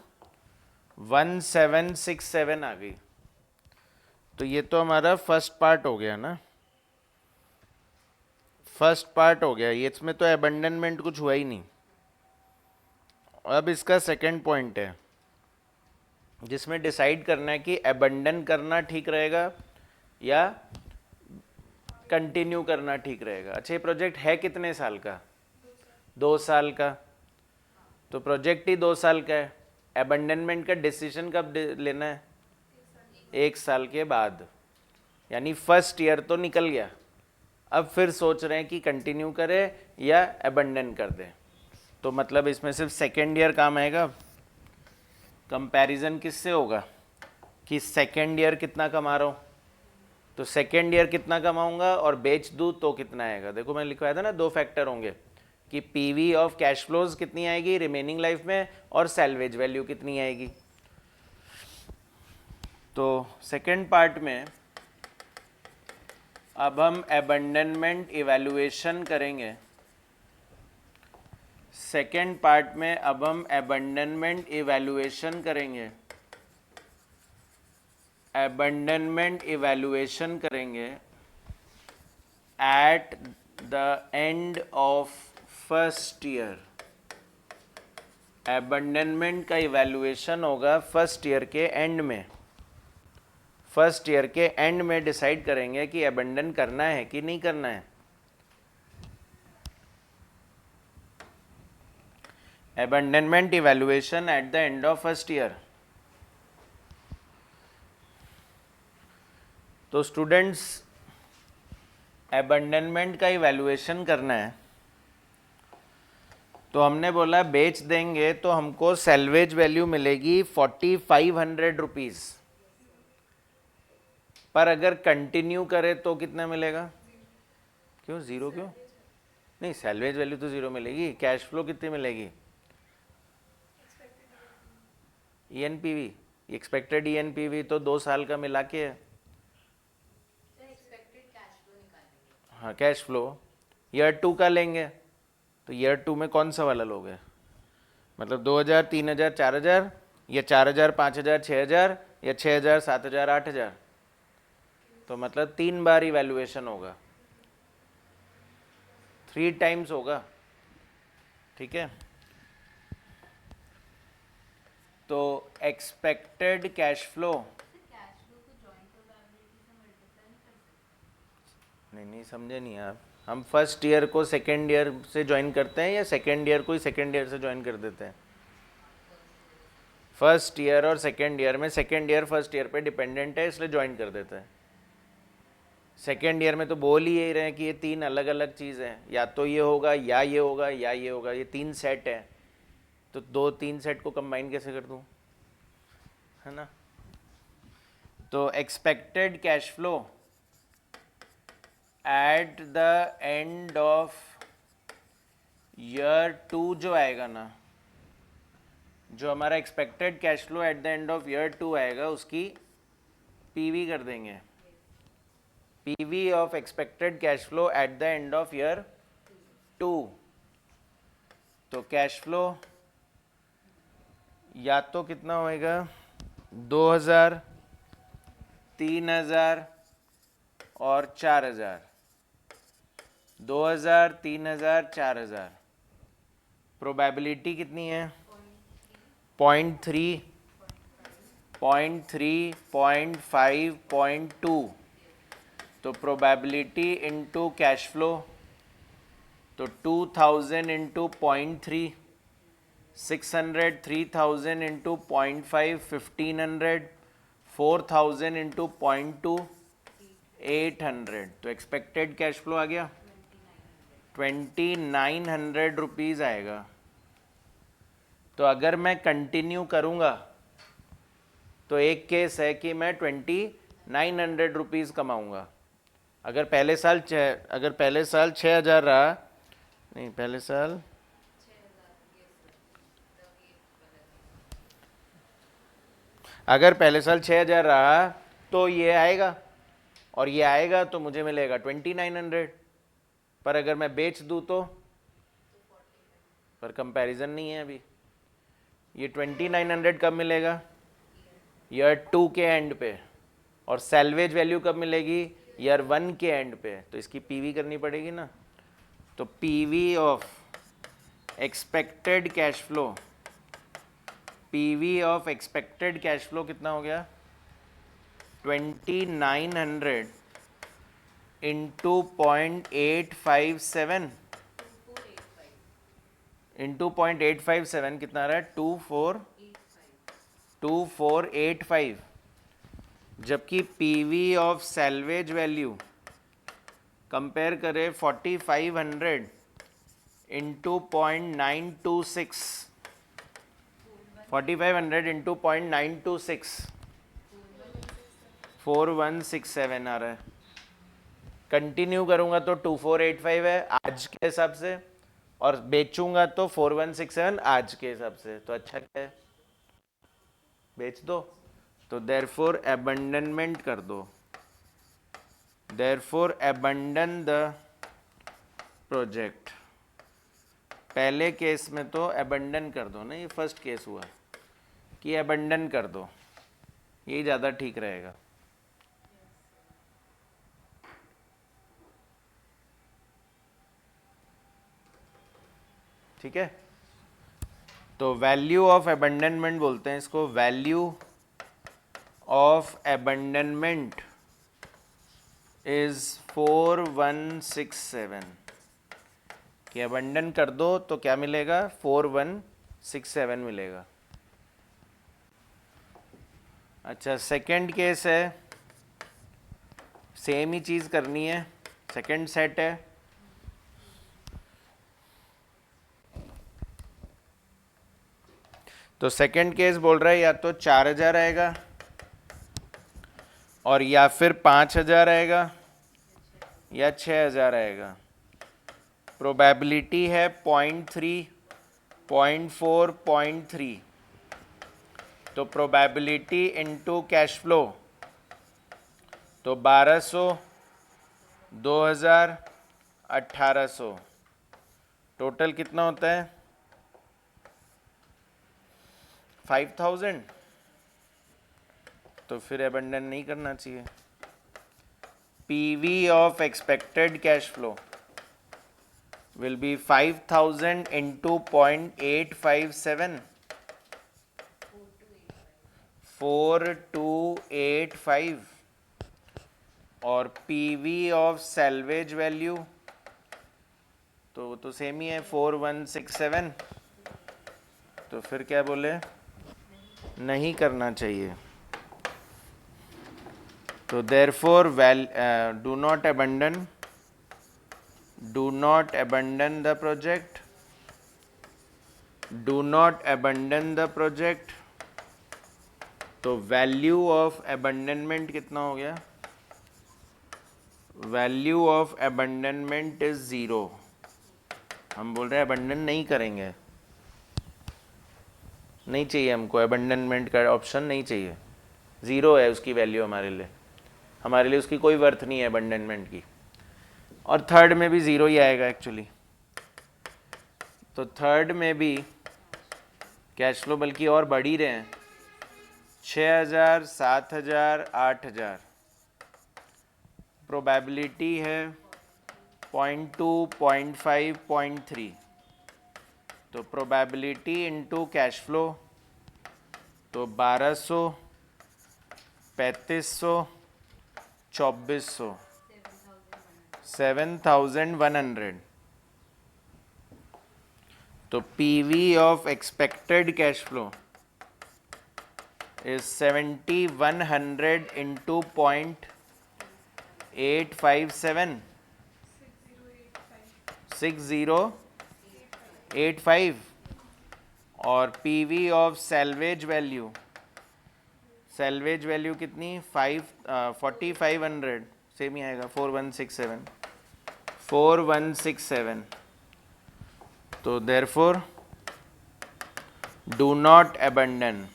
1767 आ गई। तो ये तो हमारा फर्स्ट पार्ट हो गया ना। फर्स्ट पार्ट हो गया ये, इसमें तो अबंडनमेंट कुछ हुआ ही नहीं। अब इसका सेकंड पॉइंट है जिसमें डिसाइड करना है कि अबंडन करना ठीक रहेगा या कंटिन्यू करना ठीक रहेगा। अच्छा ये प्रोजेक्ट है कितने साल का? 2 साल का। तो प्रोजेक्ट ही 2 साल का है। अबंडनमेंट का डिसीजन कब लेना है? 1 साल के बाद। यानी फर्स्ट ईयर तो निकल गया। अब फिर सोच रहे हैं कि कंटिन्यू करें या अबंडन कर दें। तो मतलब इसमें सिर्फ सेकेंड ईयर काम आएगा। कंपैरिजन किससे होगा कि सेकेंड ईयर कितना कमा रहा हूँ, तो सेकेंड ईयर कितना कमाऊंगा और बेच दूँ तो कितना आएगा। देखो मैं लिखवाया था ना 2 फैक्टर होंगे कि पीवी ऑफ कैश फ्लोज कितनी आएगी रिमेनिंग लाइफ में और सैल्वेज वैल्यू कितनी आएगी। तो सेकेंड पार्ट में अब हम अबंडनमेंट इवैल्यूएशन करेंगे। सेकेंड पार्ट में अब हम अबंडनमेंट इवैल्यूएशन करेंगे। अबंडनमेंट इवैल्यूएशन करेंगे at the end of first year. Abandonment का इवैल्यूएशन होगा फर्स्ट ईयर के एंड में। फर्स्ट ईयर के एंड में डिसाइड करेंगे कि अबंडन करना है कि नहीं करना है। abandonment evaluation at the end of first year. तो स्टूडेंट्स abandonment का इवैल्यूएशन करना है, तो हमने बोला बेच देंगे तो हमको सैल्वेज वैल्यू मिलेगी 4500 रुपीज़, पर अगर कंटिन्यू करे तो कितना मिलेगा? क्यों ज़ीरो? क्यों नहीं, सैल्वेज वैल्यू तो ज़ीरो मिलेगी। कैश फ्लो कितनी मिलेगी? ENPV, एक्सपेक्टेड ENPV तो 2 साल का मिला के है। हाँ, कैश फ्लो ईयर 2 का लेंगे, तो ईयर 2 में कौन सा वाला लोगे? मतलब 2000, 3000, 4000, या 4000, 5000, 6000, या 6000, 7000, 8000। तो मतलब 3 बार इवैल्यूएशन होगा, 3 टाइम्स होगा। ठीक है, तो एक्सपेक्टेड कैश फ्लो नहीं समझे नहीं आप। हम फर्स्ट ईयर को सेकेंड ईयर से ज्वाइन करते हैं या सेकेंड ईयर को ही सेकेंड ईयर से ज्वाइन कर देते हैं? फर्स्ट ईयर और सेकेंड ईयर में सेकेंड ईयर फर्स्ट ईयर पे डिपेंडेंट है, इसलिए ज्वाइन कर देते हैं। सेकेंड ईयर में तो बोल ही यही रहे हैं कि ये 3 अलग अलग चीज़ हैं, या तो ये होगा या ये होगा या ये होगा, ये 3 सेट है, तो 2-3 सेट को कंबाइन कैसे कर दूँ, है ना? तो expected cash flow eight the end of year 2 जो आएगा ना, जो हमारा expected cash flow eight the end of year 2 आएगा, उसकी पीवी कर देंगे। PV of expected cash flow eight the end of year 2। तो कैश फ्लो या तो कितना होएगा, 2000, 3000 और 4000। 2000, 3000, 4000। प्रोबेबिलिटी कितनी है? 0.3, 0.3, 0.5, 0.2। तो प्रोबेबिलिटी इनटू कैश फ्लो, तो 2000 इंटू 0.3, 600, 3000 इंटू 0.5, 1500, 4000 इंटू 0.2, 800। तो एक्सपेक्टेड कैश फ्लो आ गया 2900 रुपीज़ आएगा। तो अगर मैं कंटिन्यू करूँगा तो एक केस है कि मैं 2900 रुपीज़ कमाऊँगा। अगर पहले साल 6000 रहा, नहीं पहले साल अगर पहले साल 6000 रहा तो ये आएगा और ये आएगा, तो मुझे मिलेगा 2900। पर अगर मैं बेच दूँ तो, पर कंपैरिजन नहीं है अभी। ये 2900 कब मिलेगा? ईयर 2 के एंड पे। और सैल्वेज वैल्यू कब मिलेगी? ईयर 1 के एंड पे। तो इसकी पीवी करनी पड़ेगी ना। तो PV of expected cash flow, PV of expected cash flow कितना हो गया? 2900 इंटू 0.857 इंटू 0.857 कितना आ रहा है? 2485। जबकि PV of salvage value compare करें 4500 इंटू 0.926, 4500 इंटू 0.926, 4167 आ रहा है। कंटिन्यू करूंगा तो 2485 है आज के हिसाब से, और बेचूंगा तो 4167 आज के हिसाब से। तो अच्छा क्या है, बेच दो। तो देयरफॉर अबंडनमेंट कर दो, देयरफॉर अबंडन द प्रोजेक्ट। पहले केस में तो अबंडन कर दो ना, ये फर्स्ट केस हुआ कि अबंडन कर दो, यही ज़्यादा ठीक रहेगा। ठीक है, तो वैल्यू ऑफ अबंडनमेंट बोलते हैं इसको। Value of abandonment is 4167। कि अबंडन कर दो तो क्या मिलेगा? 4167। 6-7 मिलेगा। अच्छा, सेकंड केस है, सेम ही चीज़ करनी है, सेकंड सेट है। तो सेकंड केस बोल रहा है या तो 4,000 आएगा और या फिर 5,000 आएगा या 6,000 आएगा। प्रोबेबिलिटी है 0.3, 0.4, 0.3। तो प्रोबेबिलिटी इनटू कैश फ्लो, तो 1200, 2,000, 1,800, टोटल कितना होता है 5,000। तो फिर अबंडन नहीं करना चाहिए। PV of expected cash flow will be 5,000 into 0.857, 4,285, और PV ऑफ सैल्वेज वैल्यू तो वो तो सेम ही है 4,167। तो फिर क्या बोले, नहीं करना चाहिए। तो therefore do not abandon the project, do not abandon the project। तो वैल्यू ऑफ abandonment कितना हो गया, वैल्यू ऑफ abandonment इज 0। हम बोल रहे हैं abandon नहीं करेंगे, नहीं चाहिए हमको, abandonment का ऑप्शन नहीं चाहिए, 0 है उसकी वैल्यू हमारे लिए उसकी कोई वर्थ नहीं है abandonment की। और थर्ड में भी 0 ही आएगा एक्चुअली। तो थर्ड में भी कैश फ्लो बल्कि और बढ़ ही रहे हैं, 6,000, 7,000, 8,000। प्रोबेबिलिटी है 0.2, 0.5, 0.3। तो प्रोबेबिलिटी इनटू कैश फ्लो, तो 1,200, 3,500, 2,400, 7,100। तो PV of expected cash flow is 7,100 into 0.857, 6085। और PV ऑफ सैल्वेज वैल्यू कितनी 4,500, सेम ही आएगा 4,167। तो therefore do not abandon,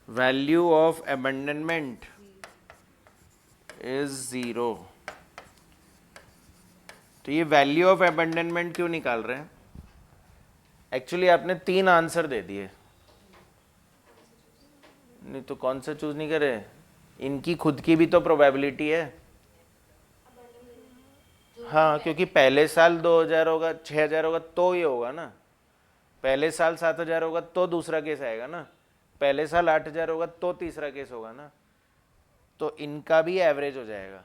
value of abandonment is 0। तो ये वैल्यू ऑफ abandonment क्यों निकाल रहे हैं, एक्चुअली आपने 3 आंसर दे दिए, नहीं तो कौन सा चूज नहीं करे, इनकी खुद की भी तो प्रोबेबिलिटी है। हाँ, क्योंकि पहले साल 2,000 होगा, 6,000 होगा तो ये होगा ना, पहले साल 7,000 होगा तो दूसरा केस आएगा ना, पहले साल 8,000 होगा तो तीसरा केस होगा ना, तो इनका भी एवरेज हो जाएगा।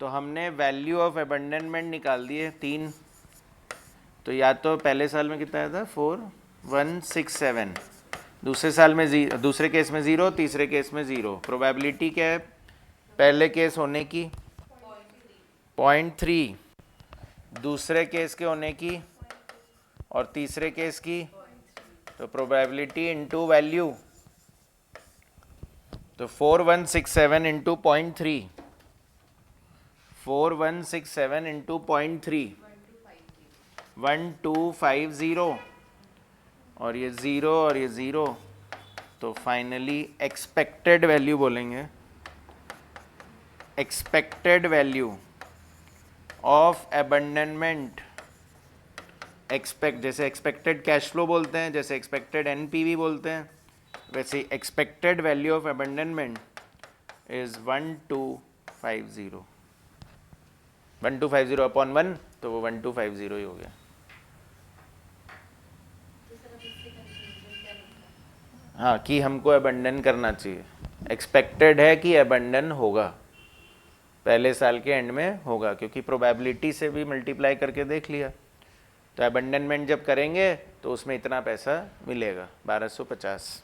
तो हमने वैल्यू ऑफ अबंडनमेंट निकाल दिए 3। तो या तो पहले साल में कितना आया था 4,167, दूसरे साल में दूसरे केस में 0, तीसरे केस में 0। प्रोबेबिलिटी क्या है पहले केस होने की 0.3, दूसरे केस के होने की और तीसरे केस की। तो प्रोबेबिलिटी इनटू वैल्यू, तो 4,167 इंटू 0.3, 4,167 इंटू 0.3, 1,250, और ये 0 और ये 0। तो फाइनली एक्सपेक्टेड वैल्यू बोलेंगे, एक्सपेक्टेड वैल्यू ऑफ अबंडनमेंट, जैसे एक्सपेक्टेड कैश फ्लो बोलते हैं, जैसे एक्सपेक्टेड NPV बोलते हैं, वैसे expected value of abandonment is 1,250। 1,250 upon 1, तो वो 1,250 ही हो गया। हाँ, कि हमको अबंडन करना चाहिए, एक्सपेक्टेड है कि अबंडन होगा, पहले साल के एंड में होगा, क्योंकि प्रोबेबिलिटी से भी मल्टीप्लाई करके देख लिया। तो अबंडनमेंट जब करेंगे तो उसमें इतना पैसा मिलेगा 1250।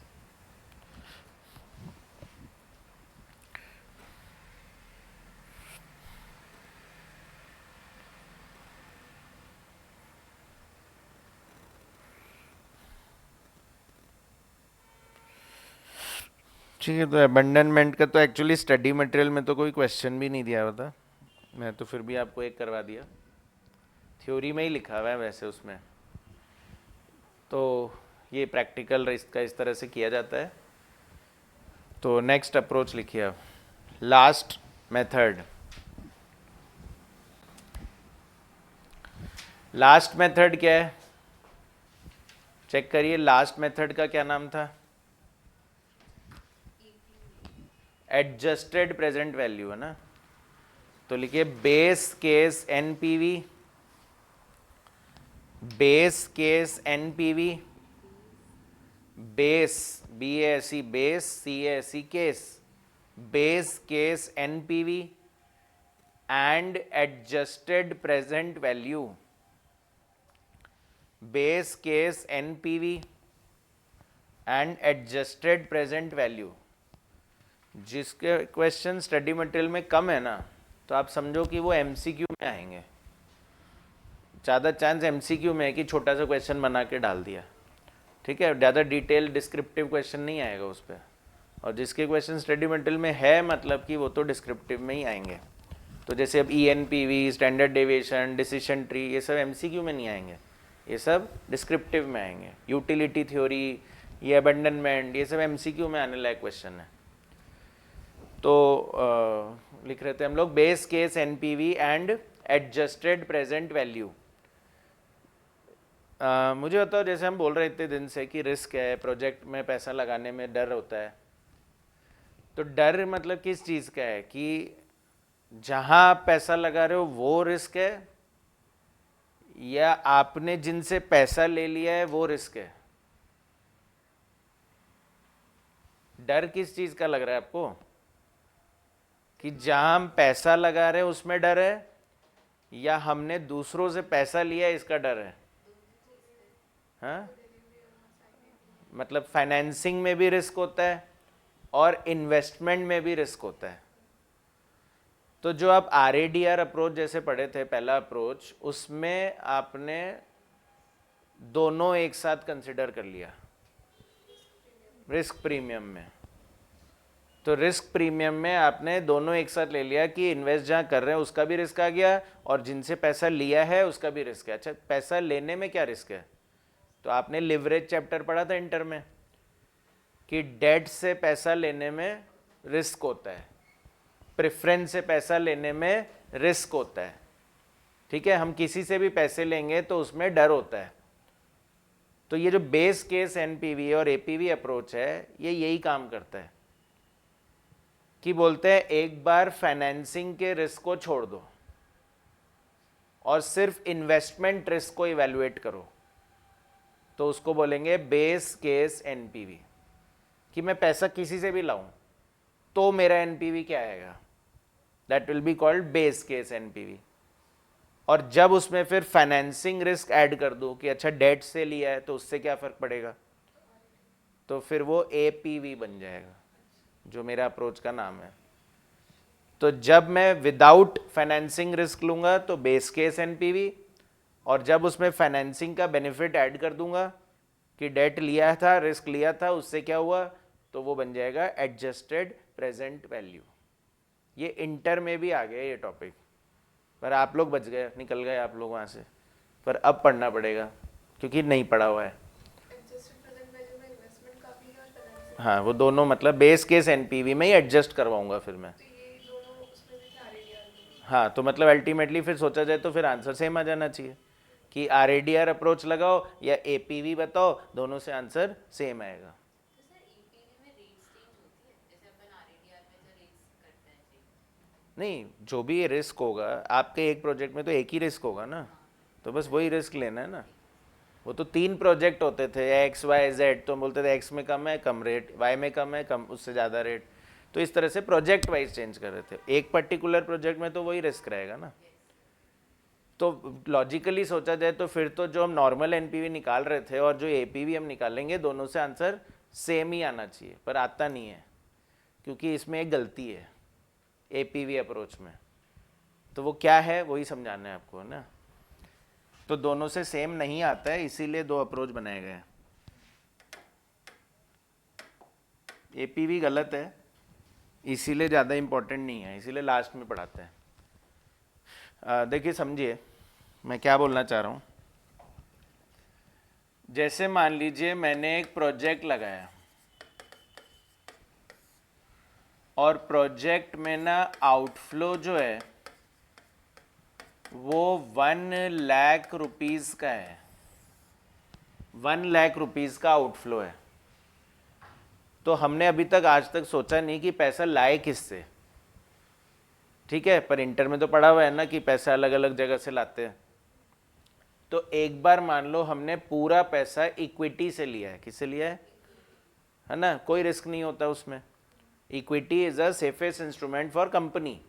ठीक है, तो अबंडनमेंट का तो एक्चुअली स्टडी मटेरियल में तो कोई क्वेश्चन भी नहीं दिया हुआ था, मैं तो फिर भी आपको एक करवा दिया, थ्योरी में ही लिखा हुआ है वैसे उसमें। तो ये प्रैक्टिकल इसका इस तरह से किया जाता है। तो नेक्स्ट अप्रोच लिखिए आप, लास्ट मेथड। लास्ट मेथड क्या है, चेक करिए, लास्ट मेथड का क्या नाम था? एडजस्टेड प्रेजेंट वैल्यू है ना। तो लिखिए base case NPV, base case NPV, base B A C base, C A C case, base case NPV and adjusted present value, base case NPV and adjusted present value. जिसके question study material में कम है ना, तो आप समझो कि वो एमसीक्यू में आएंगे। ज़्यादा चांस एमसीक्यू में है कि छोटा सा क्वेश्चन बना के डाल दिया, ठीक है, ज़्यादा डिटेल डिस्क्रिप्टिव क्वेश्चन नहीं आएगा उस पर। और जिसके क्वेश्चन स्टडी मटेरियल में है, मतलब कि वो तो डिस्क्रिप्टिव में ही आएंगे। तो जैसे अब ईएनपीवी, स्टैंडर्ड डेविएशन, डिसीजन ट्री, ये सब एमसीक्यू में नहीं आएंगे, ये सब डिस्क्रिप्टिव में आएंगे। यूटिलिटी थ्योरी, ये अबंडनमेंट, ये सब एमसीक्यू में आने लायक क्वेश्चन है। तो लिख रहे थे हम लोग base case NPV and adjusted present value. मुझे बताओ, जैसे हम बोल रहे थे दिन से कि रिस्क है, प्रोजेक्ट में पैसा लगाने में डर होता है, तो डर मतलब किस चीज़ का है? कि जहां आप पैसा लगा रहे हो वो रिस्क है, या आपने जिनसे पैसा ले लिया है वो रिस्क है? डर किस चीज़ का लग रहा है आपको? कि जहां हम पैसा लगा रहे हैं उसमें डर है, या हमने दूसरों से पैसा लिया है इसका डर है? हाँ, मतलब फाइनेंसिंग में भी रिस्क होता है और इन्वेस्टमेंट में भी रिस्क होता है। तो जो आप RADR अप्रोच जैसे पढ़े थे, पहला अप्रोच, उसमें आपने दोनों एक साथ कंसिडर कर लिया रिस्क प्रीमियम में। तो रिस्क प्रीमियम में आपने दोनों एक साथ ले लिया कि इन्वेस्ट जहाँ कर रहे हैं उसका भी रिस्क आ गया और जिनसे पैसा लिया है उसका भी रिस्क है। अच्छा, पैसा लेने में क्या रिस्क है? तो आपने लिवरेज चैप्टर पढ़ा था इंटर में कि डेट से पैसा लेने में रिस्क होता है, प्रेफरेंस से पैसा लेने में रिस्क होता है, ठीक है। हम किसी से भी पैसे लेंगे तो उसमें डर होता है। तो ये जो बेस केस एनपीवी और एपीवी अप्रोच है, ये यही काम करता है कि बोलते हैं एक बार फाइनेंसिंग के रिस्क को छोड़ दो और सिर्फ इन्वेस्टमेंट रिस्क को इवैल्यूएट करो, तो उसको बोलेंगे बेस केस एनपीवी। कि मैं पैसा किसी से भी लाऊं तो मेरा एनपीवी क्या आएगा? That will be called base case NPV. और जब उसमें फिर फाइनेंसिंग रिस्क ऐड कर दूं कि अच्छा डेट से लिया है तो उससे क्या फर्क पड़ेगा, तो फिर वो एपीवी बन जाएगा, जो मेरा अप्रोच का नाम है। तो जब मैं विदाउट फाइनेंसिंग रिस्क लूंगा तो बेस केस एनपीवी, और जब उसमें फाइनेंसिंग का बेनिफिट ऐड कर दूंगा कि डेट लिया था, रिस्क लिया था, उससे क्या हुआ, तो वो बन जाएगा एडजस्टेड प्रेजेंट वैल्यू। ये इंटर में भी आ गया ये टॉपिक, पर आप लोग बच गए, निकल गए आप लोग वहाँ से, पर अब पढ़ना पड़ेगा क्योंकि नहीं पढ़ा हुआ है। हाँ, वो दोनों मतलब बेस केस एनपीवी में ही एडजस्ट करवाऊंगा फिर मैं। हाँ, तो मतलब अल्टीमेटली फिर सोचा जाए तो फिर आंसर सेम आ जाना चाहिए कि RADR अप्रोच लगाओ या एपीवी बताओ, दोनों से आंसर सेम आएगा। नहीं, जो भी ये रिस्क होगा आपके एक प्रोजेक्ट में तो एक ही रिस्क होगा ना, तो बस वही रिस्क लेना है ना। वो तो 3 प्रोजेक्ट होते थे, XYZ, तो बोलते थे X में कम है कम रेट, Y में कम है कम उससे ज़्यादा रेट। तो इस तरह से प्रोजेक्ट वाइज चेंज कर रहे थे। एक पर्टिकुलर प्रोजेक्ट में तो वही रिस्क रहेगा ना। तो लॉजिकली सोचा जाए तो फिर तो जो हम नॉर्मल एनपीवी निकाल रहे थे और जो एपीवी हम निकालेंगे, दोनों से आंसर सेम ही आना चाहिए, पर आता नहीं है क्योंकि इसमें एक गलती है एपीवी अप्रोच में। तो वो क्या है वही समझाना है आपको, है ना। तो दोनों से सेम नहीं आता है, इसीलिए दो अप्रोच बनाए गए हैं। एपीवी गलत है, इसीलिए ज़्यादा इम्पोर्टेंट नहीं है, इसीलिए लास्ट में पढ़ाते हैं। देखिए समझिए मैं क्या बोलना चाह रहा हूँ। जैसे मान लीजिए मैंने एक प्रोजेक्ट लगाया और प्रोजेक्ट में ना आउटफ्लो जो है वो 1,00,000 रुपीज़ का है। 1,00,000 रुपीज़ का आउटफ्लो है। तो हमने अभी तक आज तक सोचा नहीं कि पैसा लाए किससे, ठीक है, पर इंटर में तो पढ़ा हुआ है ना कि पैसा अलग अलग जगह से लाते हैं। तो एक बार मान लो हमने पूरा पैसा इक्विटी से लिया है। किससे लिया है ना, कोई रिस्क नहीं होता उसमें। Equity is a safest instrument for company.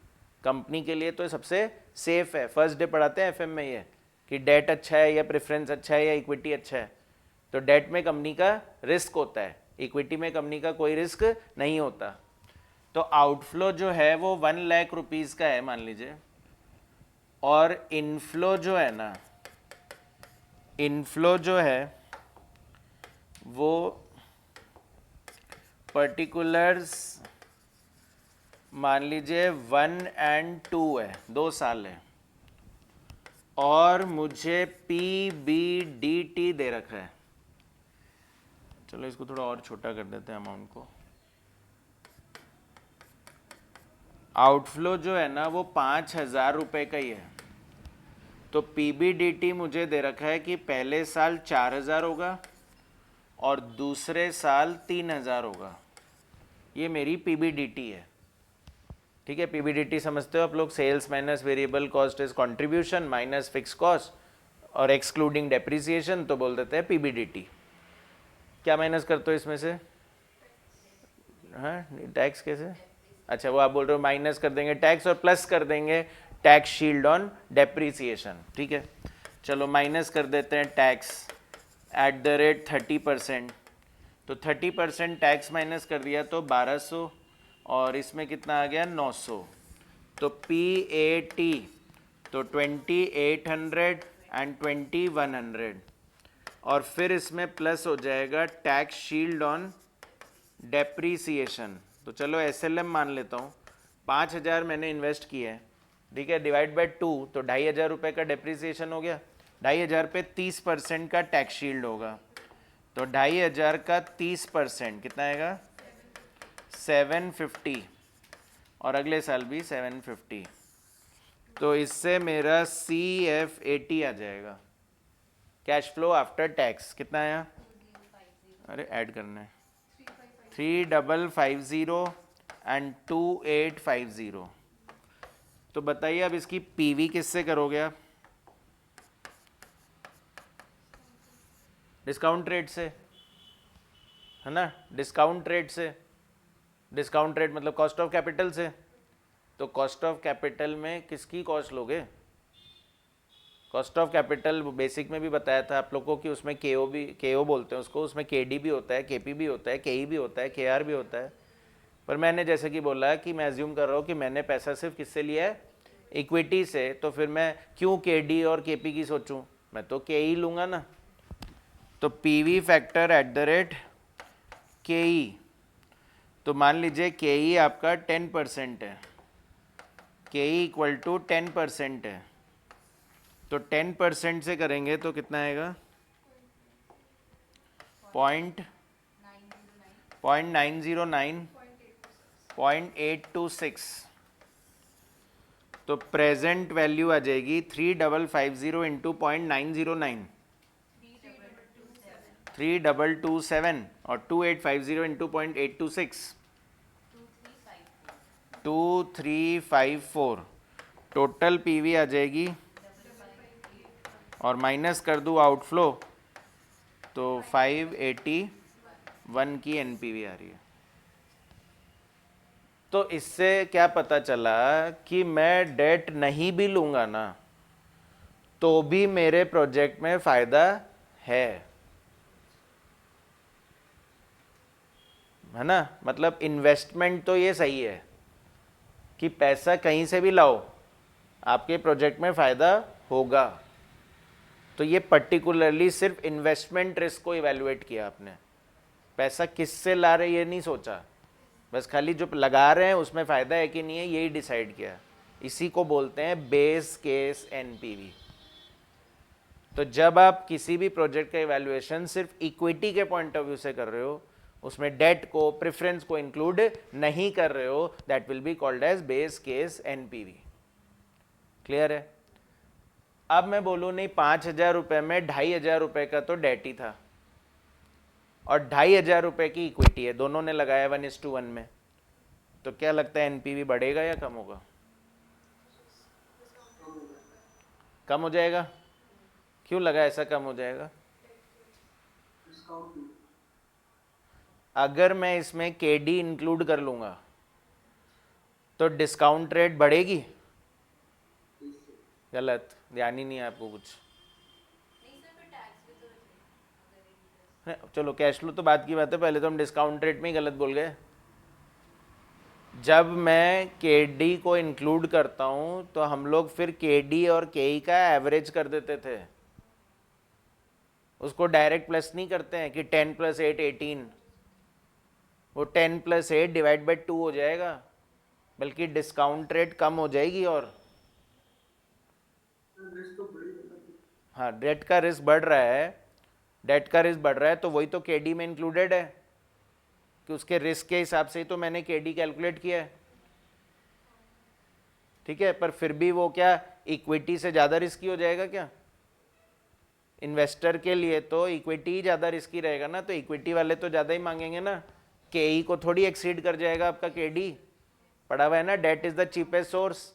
Company के लिए तो सबसे सेफ है। फर्स्ट डे पढ़ाते हैं एफएम में ये कि डेट अच्छा है या प्रेफरेंस अच्छा है या इक्विटी अच्छा है। तो डेट में कंपनी का रिस्क होता है, इक्विटी में कंपनी का कोई रिस्क नहीं होता। तो आउटफ्लो जो है वो 1,00,000 रुपीज़ का है मान लीजिए, और इनफ्लो जो है ना, इनफ्लो जो है वो पर्टिकुलर्स मान लीजिए 1 और 2 है, 2 साल है, और मुझे PBDT दे रखा है। चलो इसको थोड़ा और छोटा कर देते हैं अमाउंट को। आउटफ्लो जो है ना वो 5,000 रुपये का ही है। तो PBDT मुझे दे रखा है कि पहले साल 4,000 होगा और दूसरे साल 3,000 होगा। ये मेरी PBDT है, ठीक है। PBDT समझते हो आप लोग, sales minus variable cost is contribution minus fix cost और एक्सक्लूडिंग डेप्रिसिएशन, तो बोल देते हैं PBDT। क्या माइनस करते हो इसमें से? हाँ, टैक्स कैसे? अच्छा वो आप बोल रहे हो माइनस कर देंगे टैक्स और प्लस कर देंगे टैक्स शील्ड ऑन डेप्रीसिएशन, ठीक है। चलो माइनस कर देते हैं टैक्स एट द रेट 30%। तो 30% टैक्स माइनस कर दिया तो 1,200, और इसमें कितना आ गया 900। तो PAT तो 2,800 एंड 2,100, और फिर इसमें प्लस हो जाएगा टैक्स शील्ड ऑन डेप्रीसिएशन। तो चलो SLM मान लेता हूँ, 5,000 मैंने इन्वेस्ट किया है, ठीक है, डिवाइड बाय 2 तो 2,500 रुपये का डेप्रीसिएशन हो गया। 2,500 पे 30% का टैक्स शील्ड होगा, तो 2,500 का 30% कितना आएगा? 750, और अगले साल भी 750। तो इससे मेरा CFAT आ जाएगा, कैश फ्लो आफ्टर टैक्स। कितना आया? अरे ऐड करना है, 3,550 एंड 2,850। तो बताइए अब इसकी PV किससे करोगे आप? डिस्काउंट रेट से, है ना, डिस्काउंट रेट से। डिस्काउंट रेट मतलब कॉस्ट ऑफ कैपिटल से। तो कॉस्ट ऑफ कैपिटल में किसकी कॉस्ट लोगे? कॉस्ट ऑफ कैपिटल बेसिक में भी बताया था आप लोगों को कि उसमें KO बोलते हैं उसको, उसमें KD भी होता है, KP भी होता है, KE भी होता है, KR भी होता है। पर मैंने जैसे कि बोला कि मैं एज्यूम कर रहा हूँ कि मैंने पैसा सिर्फ किससे लिया है? इक्विटी से। तो फिर मैं क्यों KD और KP की सोचूं, मैं तो KE लूँगा ना। तो PV factor at the rate KE, तो मान लीजिए KE आपका 10% है, KE इक्वल टू 10% है। तो 10% से करेंगे तो कितना आएगा? 0.909, 0.826। तो प्रेजेंट वैल्यू आ जाएगी 3,550 इंटू 0.909, 3,227, और 2,850 इंटू 0.826, 2,354। टोटल PV आ जाएगी, और माइनस कर दूँ आउटफ्लो तो 581 की NPV आ रही है। तो इससे क्या पता चला कि मैं डेट नहीं भी लूंगा ना तो भी मेरे प्रोजेक्ट में फायदा है ना। मतलब इन्वेस्टमेंट तो ये सही है कि पैसा कहीं से भी लाओ आपके प्रोजेक्ट में फायदा होगा। तो ये पर्टिकुलरली सिर्फ इन्वेस्टमेंट रिस्क को इवैल्यूएट किया आपने, पैसा किससे ला रहे ये नहीं सोचा, बस खाली जो लगा रहे हैं उसमें फ़ायदा है कि नहीं है यही डिसाइड किया। इसी को बोलते हैं बेस केस एनपीवी। तो जब आप किसी भी प्रोजेक्ट का इवैल्यूएशन सिर्फ इक्विटी के पॉइंट ऑफ व्यू से कर रहे हो, उसमें डेट को प्रेफरेंस को इंक्लूड नहीं कर रहे हो, that will be called as base case NPV. Clear है? अब मैं बोलूँ नहीं 5,000 रुपये में 2,500 रुपये का तो डेट ही था और 2,500 रुपये की इक्विटी है, दोनों ने लगाया 1:1 में, तो क्या लगता है एनपीवी बढ़ेगा या कम होगा? कम हो जाएगा। क्यों लगा ऐसा कम हो जाएगा? अगर मैं इसमें केडी इंक्लूड कर लूंगा तो डिस्काउंट रेट बढ़ेगी। गलत, ध्यान ही नहीं है आपको कुछ। चलो कैश फ्लो तो बात की बात है, पहले तो हम डिस्काउंट रेट में ही गलत बोल गए। जब मैं केडी को इंक्लूड करता हूं तो हम लोग फिर केडी और केई का एवरेज कर देते थे, उसको डायरेक्ट प्लस नहीं करते हैं कि 10 + 8 18, वो 10 + 8 डिवाइड बाई 2 हो जाएगा, बल्कि डिस्काउंट रेट कम हो जाएगी। और हाँ, डेट का रिस्क बढ़ रहा है, डेट का रिस्क बढ़ रहा है तो वही तो केडी में इंक्लूडेड है कि उसके रिस्क के हिसाब से ही तो मैंने केडी कैलकुलेट किया है। ठीक है, पर फिर भी वो क्या इक्विटी से ज़्यादा रिस्की हो जाएगा क्या? इन्वेस्टर के लिए तो इक्विटी ही ज़्यादा रिस्की रहेगा ना, तो इक्विटी वाले तो ज़्यादा ही मांगेंगे ना। केई को थोड़ी एक्सीड कर जाएगा आपका केडी, पड़ा हुआ है ना, that is the cheapest source,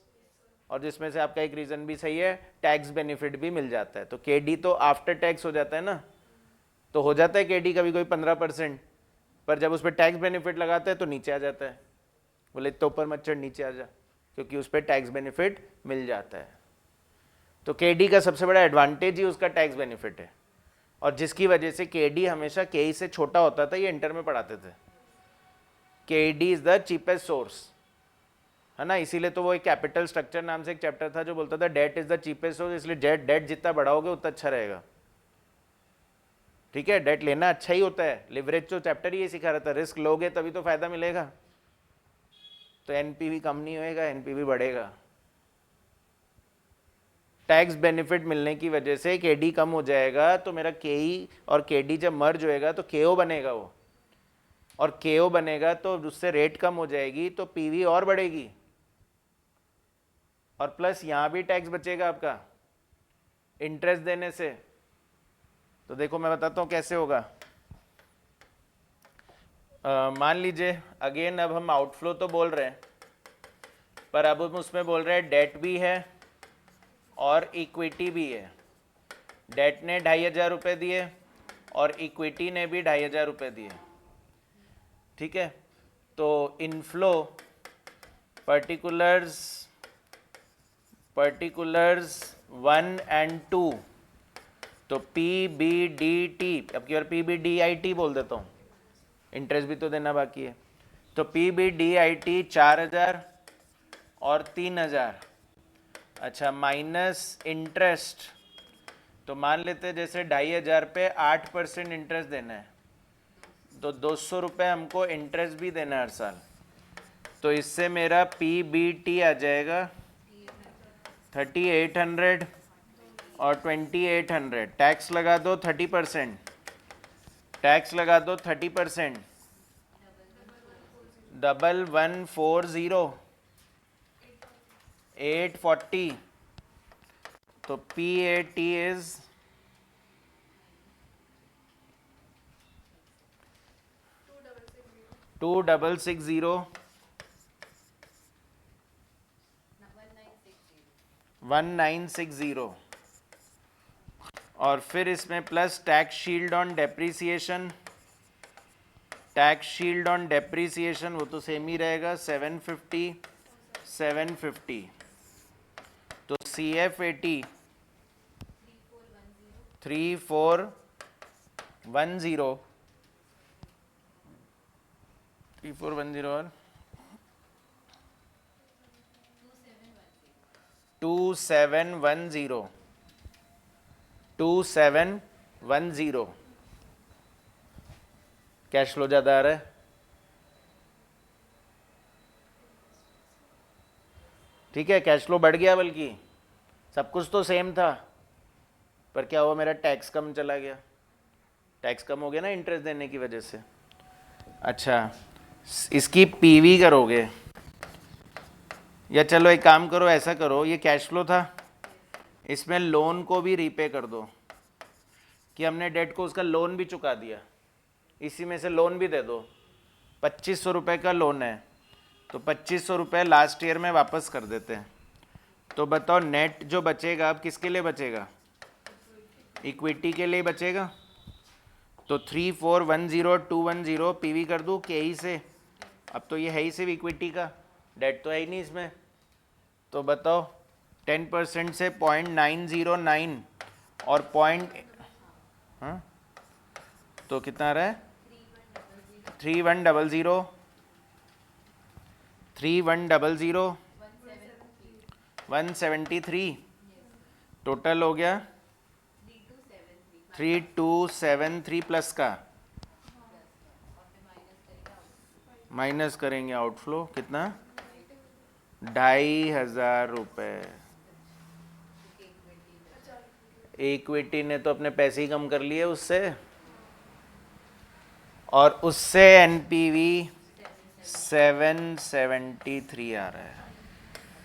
और जिसमें से आपका एक रीज़न भी सही है, टैक्स बेनिफिट भी मिल जाता है। तो केडी तो आफ्टर टैक्स हो जाता है ना, तो हो जाता है केडी कभी कोई 15%, पर जब उस पर टैक्स बेनिफिट लगाते हैं तो नीचे आ जाता है, बोले तो ऊपर मत चढ़ नीचे आ जा, क्योंकि उस पर टैक्स बेनिफिट मिल जाता है। तो केडी का सबसे बड़ा एडवांटेज ही उसका टैक्स बेनिफिट है, और जिसकी वजह से केडी हमेशा केई से छोटा होता था, ये इंटर में पढ़ाते थे। KD is the cheapest source, है ना, इसीलिए तो वो एक कैपिटल स्ट्रक्चर नाम से एक चैप्टर था जो बोलता था debt is the cheapest source, इसलिए डेट जितना बढ़ाओगे उतना अच्छा रहेगा। ठीक है, डेट लेना अच्छा ही होता है, लिवरेज तो चैप्टर ही ये सिखा रहा था, रिस्क लोगे तभी तो फायदा मिलेगा। तो एनपीवी कम नहीं होएगा, एनपीवी बढ़ेगा। टैक्स बेनिफिट मिलने की वजह से केडी कम हो जाएगा, तो मेरा केई और केडी जब मर्ज होएगा तो केओ बनेगा वो, और केओ बनेगा तो उससे रेट कम हो जाएगी, तो पीवी और बढ़ेगी, और प्लस यहां भी टैक्स बचेगा आपका इंटरेस्ट देने से। तो देखो मैं बताता हूं कैसे होगा। मान लीजिए अगेन, अब हम आउटफ्लो तो बोल रहे हैं, पर अब हम उसमें बोल रहे हैं डेट भी है और इक्विटी भी है। डेट ने 2,500 रुपये दिए और इक्विटी ने भी 2,500 रुपये दिए। ठीक है, तो इनफ्लो पर्टिकुलर्स 1 and 2, तो PBDT, अब की बार PBDIT बोल देता हूँ, इंटरेस्ट भी तो देना बाकी है। तो PBDIT 4,000 और 3,000, अच्छा, माइनस इंटरेस्ट, तो मान लेते हैं जैसे 2,500 पे 8% इंटरेस्ट देना है, तो 200 रुपये हमको इंटरेस्ट भी देना है हर साल, तो इससे मेरा PBT आ जाएगा 3,800 और 2,800। टैक्स लगा दो 30%, टैक्स लगा दो 30%, 1140 840, तो PAT इज 2,660 1960, और फिर इसमें plus tax shield on depreciation tax shield on depreciation वो तो सेम ही रहेगा 750 750। तो CF80 3410 3410 और 2710 2710 कैश फ्लो ज़्यादा आ रहा है। ठीक है, कैश फ्लो बढ़ गया, बल्कि सब कुछ तो सेम था, पर क्या हुआ, मेरा टैक्स कम चला गया। टैक्स कम हो गया ना इंटरेस्ट देने की वजह से। अच्छा, इसकी पीवी करोगे, या चलो एक काम करो, ऐसा करो, ये कैश फ्लो था, इसमें लोन को भी रीपे कर दो, कि हमने डेट को उसका लोन भी चुका दिया, इसी में से लोन भी दे दो। 2500 रुपये का लोन है, तो 2500 रुपये लास्ट ईयर में वापस कर देते हैं। तो बताओ नेट जो बचेगा अब किसके लिए बचेगा? इक्विटी के लिए बचेगा। तो 3410 पीवी कर दूँ के ही से। अब तो ये है ही सिर्फ इक्विटी का, डेट तो है ही नहीं इसमें। तो बताओ 10% से 0.909 और हाँ, तो कितना आ रहा है? 3100 3100 173 टोटल हो गया 3273 प्लस का माइनस करेंगे आउटफ्लो कितना? 2500 रुपये। इक्विटी ने तो अपने पैसे ही कम कर लिए उससे, और उससे एनपीवी 773 आ रहा है।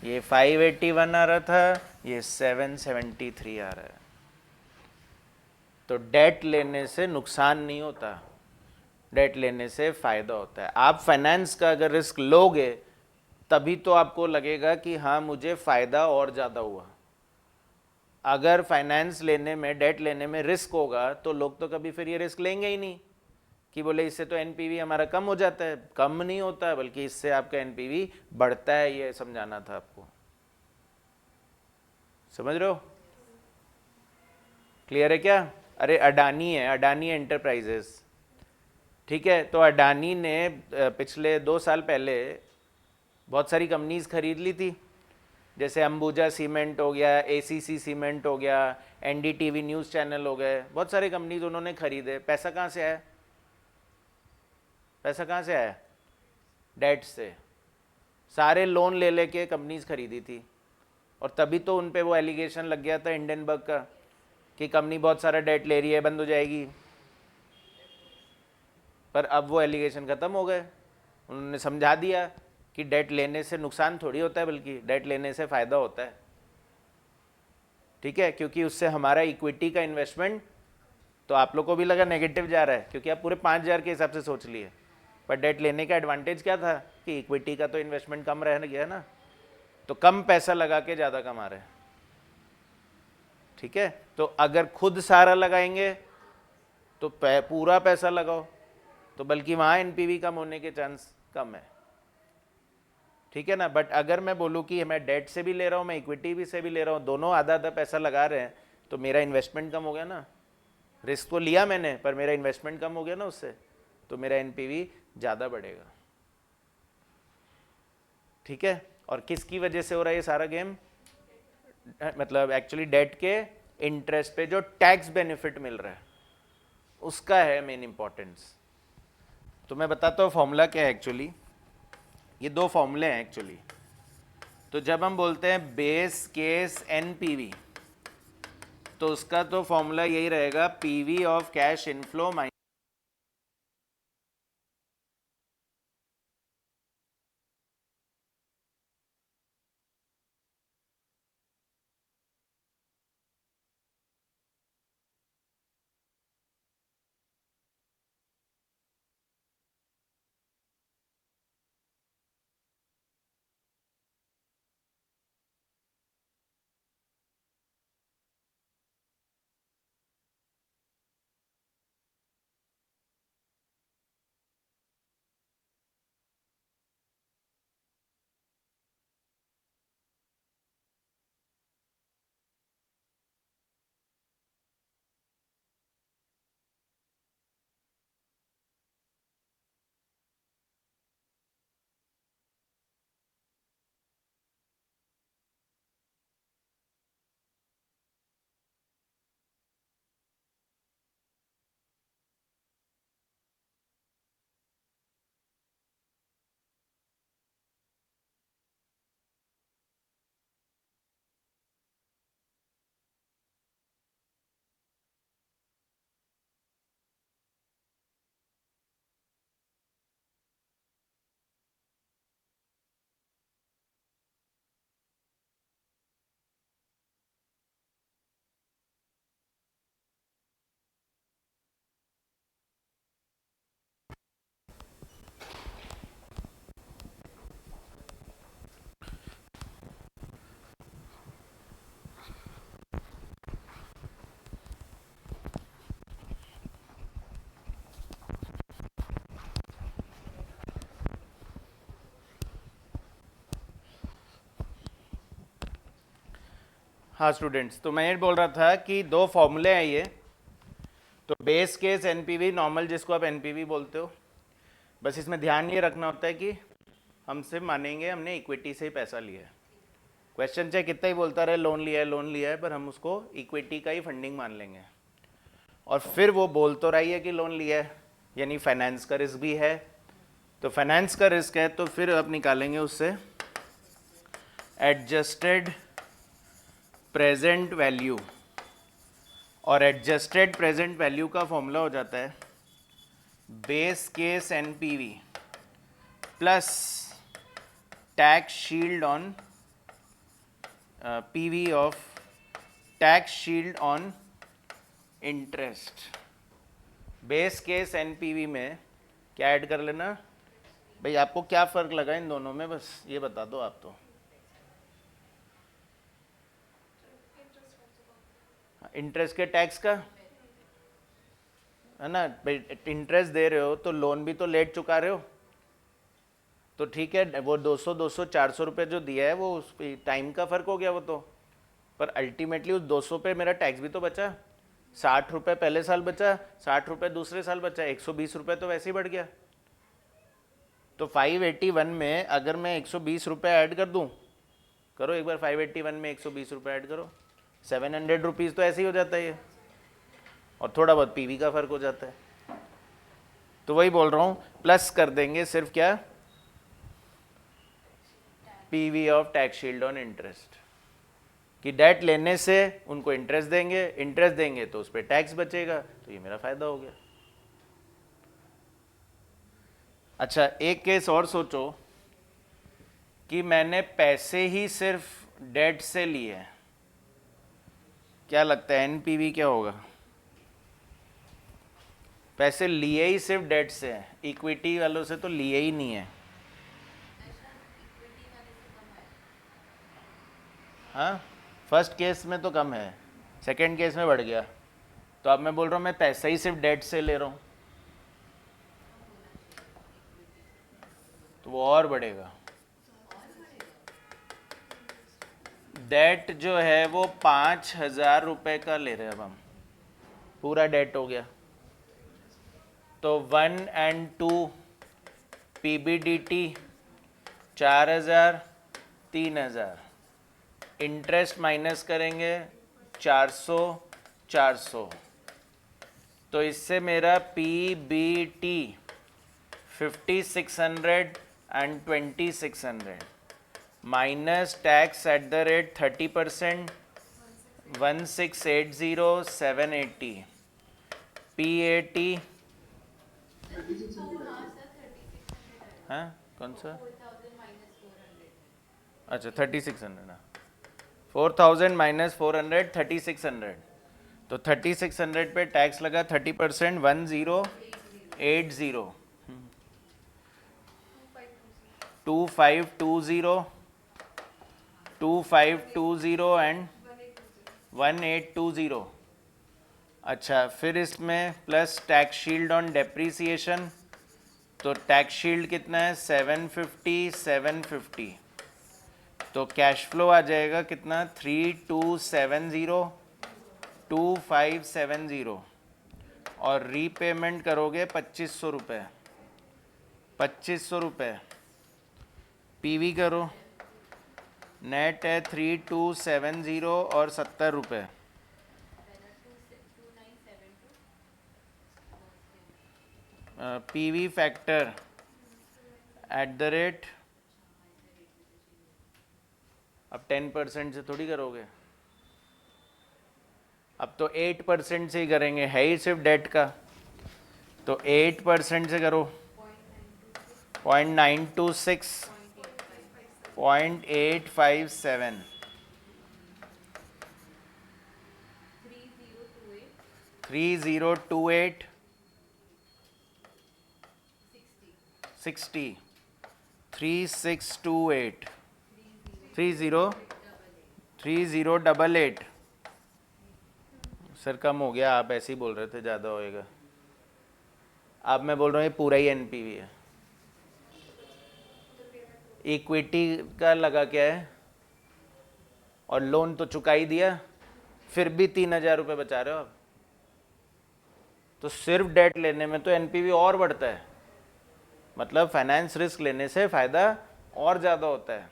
ये 581 आ रहा था, ये 773 आ रहा है। तो डेट लेने से नुकसान नहीं होता, डेट लेने से फ़ायदा होता है। आप फाइनेंस का अगर रिस्क लोगे तभी तो आपको लगेगा कि हाँ मुझे फ़ायदा और ज़्यादा हुआ। अगर फाइनेंस लेने में, डेट लेने में रिस्क होगा तो लोग तो कभी फिर ये रिस्क लेंगे ही नहीं, कि बोले इससे तो एनपीवी हमारा कम हो जाता है। कम नहीं होता है, बल्कि इससे आपका एनपीवी बढ़ता है। ये समझाना था आपको, समझ रहे हो? क्लियर है क्या? अरे अडानी है, अडानी एंटरप्राइजेस, ठीक है। तो अडानी ने पिछले 2 साल पहले बहुत सारी कंपनीज खरीद ली थी, जैसे अंबुजा सीमेंट हो गया, एसीसी सीमेंट हो गया, एनडीटीवी न्यूज़ चैनल हो गए, बहुत सारे कंपनीज उन्होंने खरीदे। पैसा कहाँ से आया? पैसा कहाँ से आया? डेट से। सारे लोन ले लेके कंपनीज खरीदी थी, और तभी तो उन पे वो एलिगेशन लग गया था हिंडनबर्ग का, कि कंपनी बहुत सारा डेट ले रही है, बंद हो जाएगी। पर अब वो एलिगेशन ख़त्म हो गए, उन्होंने समझा दिया कि डेट लेने से नुकसान थोड़ी होता है, बल्कि डेट लेने से फ़ायदा होता है। ठीक है, क्योंकि उससे हमारा इक्विटी का इन्वेस्टमेंट, तो आप लोग को भी लगा नेगेटिव जा रहा है क्योंकि आप पूरे 5000 के हिसाब से सोच लिए, पर डेट लेने का एडवांटेज क्या था कि इक्विटी का तो इन्वेस्टमेंट कम रह गया ना, तो कम पैसा लगा के ज़्यादा कमा रहे हैं। ठीक है, तो अगर खुद सारा लगाएंगे तो पूरा पैसा लगाओ, तो बल्कि वहाँ एनपीवी कम होने के चांस कम है। ठीक है ना? बट अगर मैं बोलूँ कि मैं डेट से भी ले रहा हूँ, मैं इक्विटी भी से भी ले रहा हूँ, दोनों आधा आधा पैसा लगा रहे हैं, तो मेरा इन्वेस्टमेंट कम हो गया ना। रिस्क तो लिया मैंने, पर मेरा इन्वेस्टमेंट कम हो गया ना उससे, तो मेरा एनपीवी ज़्यादा बढ़ेगा। ठीक है, और किसकी वजह से हो रहा है ये सारा गेम? मतलब एक्चुअली डेट के इंटरेस्ट पे जो टैक्स बेनिफिट मिल रहा है उसका है मेन इंपॉर्टेंस। तो मैं बताता हूँ फॉर्मूला क्या है एक्चुअली। ये 2 फॉर्मूले हैं एक्चुअली। तो जब हम बोलते हैं बेस केस एनपीवी, तो उसका तो फॉर्मूला यही रहेगा, PV of cash inflow minus हाँ स्टूडेंट्स, तो मैं ये बोल रहा था कि दो फॉर्मूले हैं ये। तो बेस केस एनपीवी नॉर्मल, जिसको आप एनपीवी बोलते हो, बस इसमें ध्यान ये रखना होता है कि हम सिर्फ मानेंगे हमने इक्विटी से ही पैसा लिया है। क्वेश्चन चाहे कितना ही बोलता रहे लोन लिया है लोन लिया है, पर हम उसको इक्विटी का ही फंडिंग मान लेंगे। और फिर वो बोल तो रही है कि लोन लिया है, यानी फाइनेंस का रिस्क भी है। तो फाइनेंस का रिस्क है तो फिर आप निकालेंगे उससे एडजस्टेड प्रेजेंट वैल्यू, और एडजस्टेड प्रेजेंट वैल्यू का फॉर्मूला हो जाता है base case NPV plus tax shield on PV of tax shield on interest. Base case NPV में क्या ऐड कर लेना भाई? आपको क्या फ़र्क लगा इन दोनों में, बस ये बता दो आप। तो इंटरेस्ट के टैक्स का है ना, इंटरेस्ट दे रहे हो तो लोन भी तो लेट चुका रहे हो, तो ठीक है वो 200 400 रुपये जो दिया है वो उस टाइम का फ़र्क हो गया वो तो, पर अल्टीमेटली उस 200 पे मेरा टैक्स भी तो बचा। 60 रुपये पहले साल बचा, 60 रुपये दूसरे साल बचा, 120 रुपये तो वैसे ही बढ़ गया। तो 581 में अगर मैं 120 रुपये ऐड कर दूँ, करो एक बार 581 में 120 रुपये ऐड करो, 700 रुपीज़ तो ऐसे ही हो जाता है ये, और थोड़ा बहुत पीवी का फ़र्क हो जाता है। तो वही बोल रहा हूँ, प्लस कर देंगे सिर्फ क्या, PV of tax shield on interest, कि डेट लेने से उनको इंटरेस्ट देंगे तो उस पर टैक्स बचेगा, तो ये मेरा फ़ायदा हो गया। अच्छा एक केस और सोचो कि मैंने पैसे ही सिर्फ डेट से लिए, क्या लगता है एनपीवी क्या होगा? पैसे लिए ही सिर्फ डेट से हैं, इक्विटी वालों से तो लिए ही नहीं है। हाँ, फर्स्ट केस में तो कम है, सेकंड केस में बढ़ गया। तो अब मैं बोल रहा हूँ मैं पैसा ही सिर्फ डेट से ले रहा हूँ, तो वो और बढ़ेगा। डेट जो है वो 5,000 रुपये का ले रहे हैं अब हम, पूरा डेट हो गया। तो 1 and 2 पीबीडीटी 4,000 3,000, इंटरेस्ट माइनस करेंगे 400 400, तो इससे मेरा PBT 5,600 and 2,600 minus tax at the rate 30%, 1,680 780, PAT हाँ कौन सा? अच्छा 3,600 ना, 4,000 माइनस 400 3,600, तो 3,600 पे टैक्स लगा 30%, 1,080 2520 2520 एंड 1820। अच्छा फिर इसमें plus tax shield on depreciation, तो टैक्स शील्ड कितना है 750 750, तो कैश फ्लो आ जाएगा कितना 3270 2570, और रीपेमेंट करोगे 2,500 रुपये 2,500 रुपये, पीवी करो, नेट है 3270 और 70 रुपये, PV factor at the rate, अब 10% से थोड़ी करोगे, अब तो 8% से ही करेंगे, है ही सिर्फ डेट का, तो 8% से करो 0.926 0.857 3028 60 3628 3088। सर कम हो गया, आप ऐसे ही बोल रहे थे ज़्यादा होएगा। अब मैं बोल रहा हूँ ये पूरा ही एनपीवी है। इक्विटी का लगा क्या है और लोन तो चुका ही दिया, फिर भी 3,000 रुपये बचा रहे हो आप। तो सिर्फ डेट लेने में तो एनपीवी और बढ़ता है, मतलब फाइनेंस रिस्क लेने से फायदा और ज़्यादा होता है।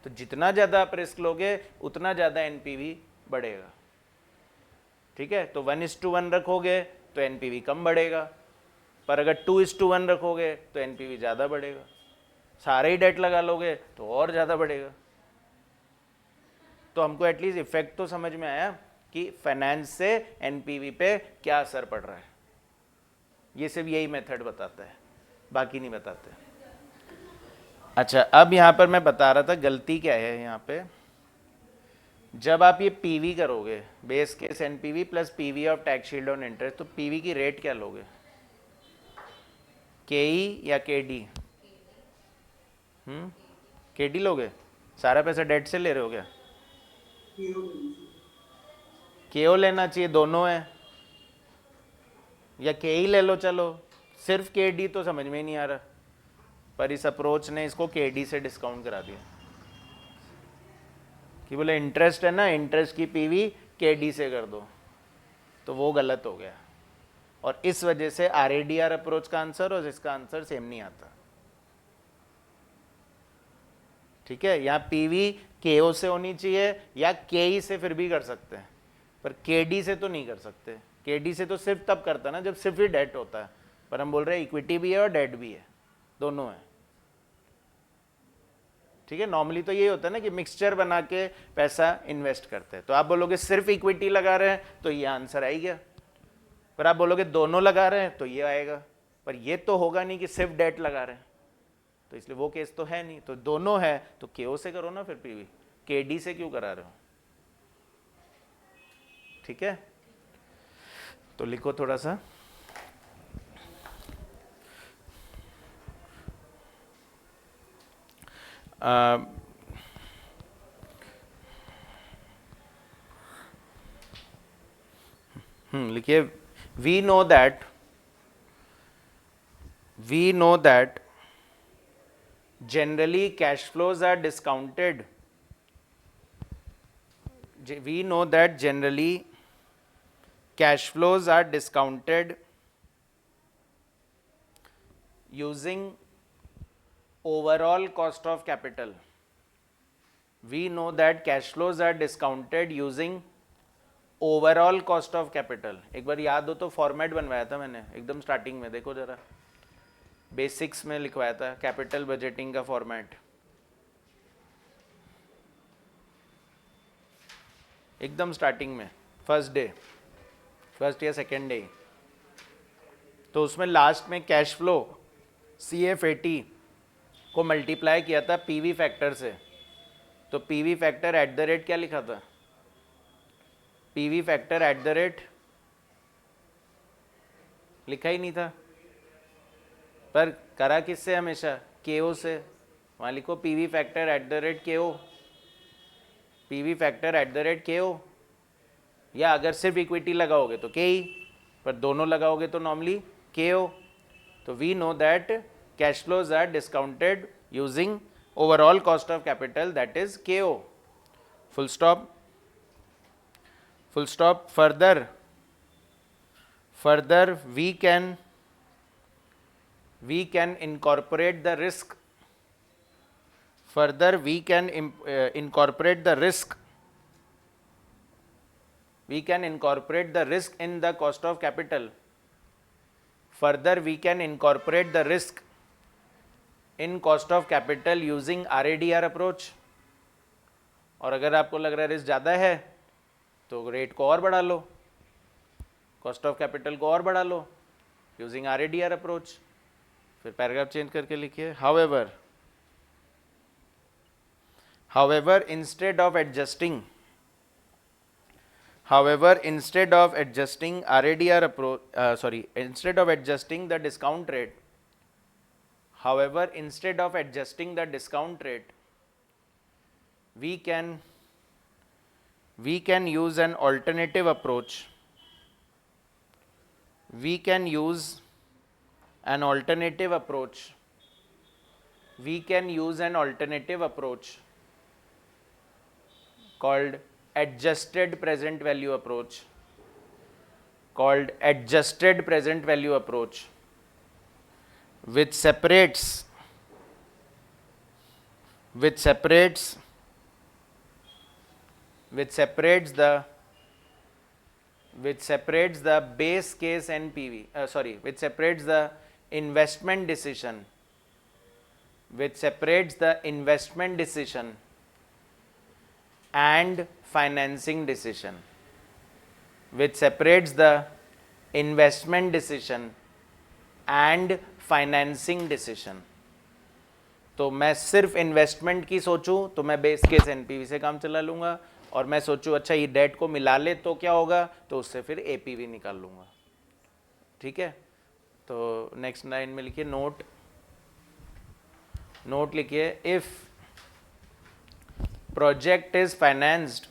तो जितना ज़्यादा आप रिस्क लोगे उतना ज़्यादा एनपीवी बढ़ेगा। ठीक है, तो 1:1 रखोगे तो एनपीवी कम बढ़ेगा, पर अगर 2:1 रखोगे तो एनपीवी ज़्यादा बढ़ेगा। सारे ही डेट लगा लोगे तो और ज़्यादा बढ़ेगा। तो हमको एटलीस्ट इफेक्ट तो समझ में आया कि फाइनेंस से एनपीवी पे क्या असर पड़ रहा है। ये सिर्फ यही मेथड बताता है, बाकी नहीं बताते। अच्छा, अब यहाँ पर मैं बता रहा था गलती क्या है यहाँ पे। जब आप ये पीवी करोगे, base case NPV plus PV of tax shield on interest, तो पीवी की रेट क्या लोगे, केई या केडी? केडी लोगे? सारा पैसा डेट से ले रहे हो क्या? केओ लेना चाहिए, दोनों है, या केई ले लो। चलो, सिर्फ केडी तो समझ में ही नहीं आ रहा, पर इस अप्रोच ने इसको केडी से डिस्काउंट करा दिया कि बोले इंटरेस्ट है ना, इंटरेस्ट की पीवी केडी से कर दो, तो वो गलत हो गया। और इस वजह से आरएडीआर अप्रोच का आंसर और इसका आंसर सेम नहीं आता। ठीक है, यहाँ पीवी केओ से होनी चाहिए या केई से फिर भी कर सकते हैं, पर केडी से तो नहीं कर सकते। केडी से तो सिर्फ तब करता ना जब सिर्फ ही डेट होता है, पर हम बोल रहे हैं इक्विटी भी है और डेट भी है, दोनों है। ठीक है, नॉर्मली तो ये होता है ना कि मिक्सचर बना के पैसा इन्वेस्ट करते हैं। तो आप बोलोगे सिर्फ इक्विटी लगा रहे हैं तो ये आंसर आई गया, पर आप बोलोगे दोनों लगा रहे हैं तो ये आएगा। पर ये तो होगा नहीं कि सिर्फ डेट लगा रहे हैं, तो इसलिए वो केस तो है नहीं। तो दोनों है तो केओ से करो ना, फिर पीवी केडी से क्यों करा रहे हो? ठीक है, तो लिखो थोड़ा सा। लिखिए, we know that generally cash flows are discounted. We know that generally cash flows are discounted using overall cost of capital. We know that cash flows are discounted using overall cost of capital. एक बार याद हो तो format बनवाया था मैंने एकदम starting में, देखो जरा, बेसिक्स में लिखवाया था कैपिटल बजटिंग का फॉर्मेट, एकदम स्टार्टिंग में, फर्स्ट या सेकेंड डे। तो उसमें लास्ट में कैश फ्लो CF80 को मल्टीप्लाई किया था पीवी फैक्टर से। तो PV factor at the rate क्या लिखा था? PV factor at the rate लिखा ही नहीं था, पर करा किससे हमेशा? केओ से। वहाँ लिखो PV factor at the rate KO, PV factor at the rate KO, या अगर सिर्फ इक्विटी लगाओगे तो केई, पर दोनों लगाओगे तो नॉर्मली केओ। तो we know that cash flows are discounted using overall cost of capital, that is KO. Full stop, full stop. Further we can incorporate the risk. Further we can incorporate the risk. We can incorporate the risk in the cost of capital. Further we can incorporate the risk in cost of capital using RADR approach. और अगर आपको लग रहा है risk ज़्यादा है तो rate को और बढ़ा लो, कॉस्ट ऑफ कैपिटल को और बढ़ा लो यूजिंग RADR अप्रोच। फिर पैराग्राफ चेंज करके लिखिए, however instead of adjusting RADR approach, instead of adjusting the discount rate, we can use an alternative approach. We can use an alternative approach. We can use an alternative approach called adjusted present value approach, called adjusted present value approach, which separates which separates which separates the which separates the base case NPV, which separates the investment decision, which separates the investment decision and financing decision, which separates the investment decision and financing decision. तो मैं सिर्फ investment की सोचूं तो मैं base case NPV से काम चला लूंगा, और मैं सोचूं अच्छा ये डेट को मिला ले तो क्या होगा, तो उससे फिर एपीवी निकाल लूंगा. ठीक है. तो नेक्स्ट लाइन में लिखिए नोट लिखिए, if project is financed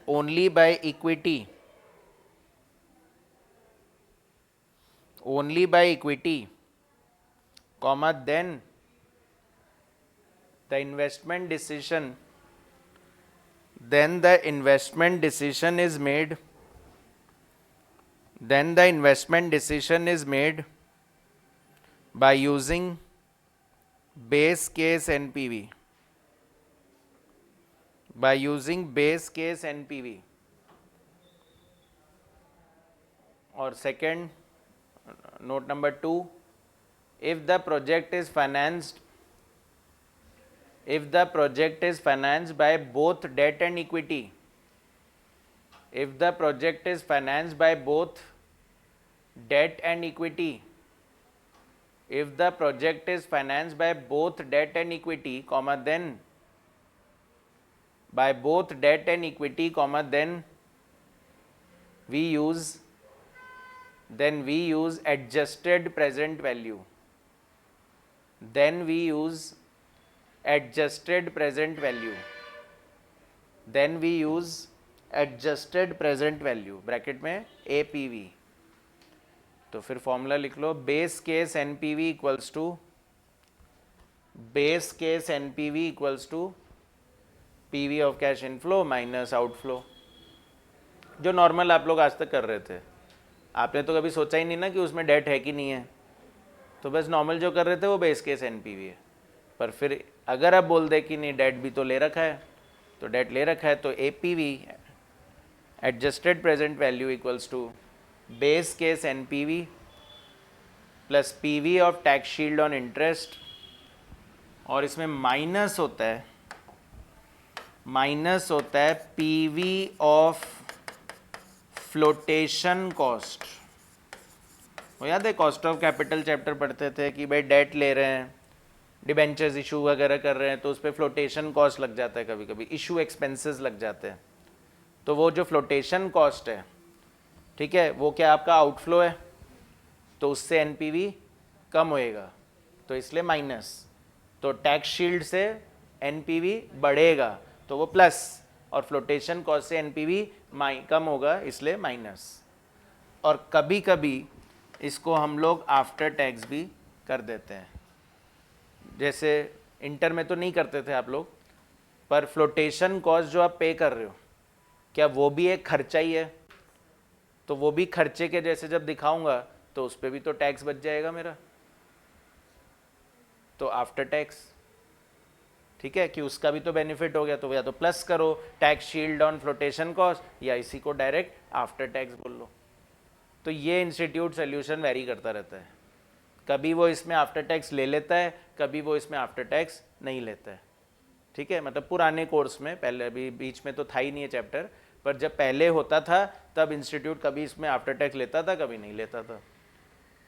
only by equity, comma, then the investment decision is made by using base case NPV. Or second, note number 2, if the project is financed by both debt and equity, comma, then by both debt and equity, comma, then we use adjusted present value. Bracket में APV. तो फिर formula लिख लो, base case NPV equals to PV of cash inflow minus outflow, जो normal आप लोग आज तक कर रहे थे. आपने तो कभी सोचा ही नहीं ना कि उसमें डेट है कि नहीं है, तो बस नॉर्मल जो कर रहे थे वो बेस केस एनपीवी है. पर फिर अगर आप बोल दे कि नहीं डेट भी तो ले रखा है, तो डेट ले रखा है, तो APV adjusted present value equals to base case NPV plus PV of tax shield on interest, और इसमें माइनस होता है पीवी ऑफ फ्लोटेशन कॉस्ट. वो याद है कॉस्ट ऑफ कैपिटल चैप्टर पढ़ते थे कि भाई डेट ले रहे हैं, डिबेंचर्स इशू वगैरह कर रहे हैं, तो उस पर फ्लोटेशन कॉस्ट लग जाता है, कभी कभी इशू एक्सपेंसेस लग जाते हैं. तो वो जो फ्लोटेशन कॉस्ट है, ठीक है, वो क्या आपका आउटफ्लो है, तो उससे एनपीवी कम होएगा, तो इसलिए माइनस. तो टैक्स शील्ड से एनपीवी बढ़ेगा तो वो प्लस, और फ्लोटेशन कॉस्ट से एनपीवी कम होगा इसलिए माइनस. और कभी कभी इसको हम लोग आफ्टर टैक्स भी कर देते हैं, जैसे इंटर में तो नहीं करते थे आप लोग, पर फ्लोटेशन कॉस्ट जो आप पे कर रहे हो, क्या वो भी एक खर्चा ही है, तो वो भी खर्चे के जैसे जब दिखाऊंगा तो उस पर भी तो टैक्स बच जाएगा मेरा, तो आफ्टर टैक्स. ठीक है, कि उसका भी तो बेनिफिट हो गया, तो या तो प्लस करो tax shield on flotation cost, या इसी को डायरेक्ट आफ्टर टैक्स बोल लो. तो ये इंस्टीट्यूट सोल्यूशन वेरी करता रहता है, कभी वो इसमें आफ्टर टैक्स ले लेता है, कभी वो इसमें आफ्टर टैक्स नहीं लेता है. ठीक है, मतलब पुराने कोर्स में पहले, अभी बीच में तो था ही नहीं है चैप्टर, पर जब पहले होता था तब इंस्टीट्यूट कभी इसमें आफ्टर टैक्स लेता था, कभी नहीं लेता था.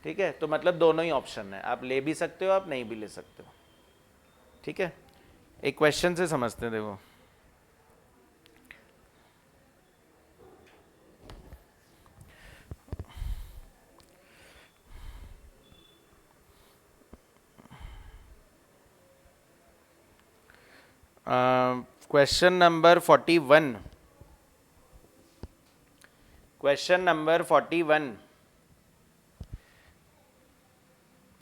ठीक है, तो मतलब दोनों ही ऑप्शन है, आप ले भी सकते हो, आप नहीं भी ले सकते हो. ठीक है, एक क्वेश्चन से समझते हैं. देखो, क्वेश्चन नंबर 41.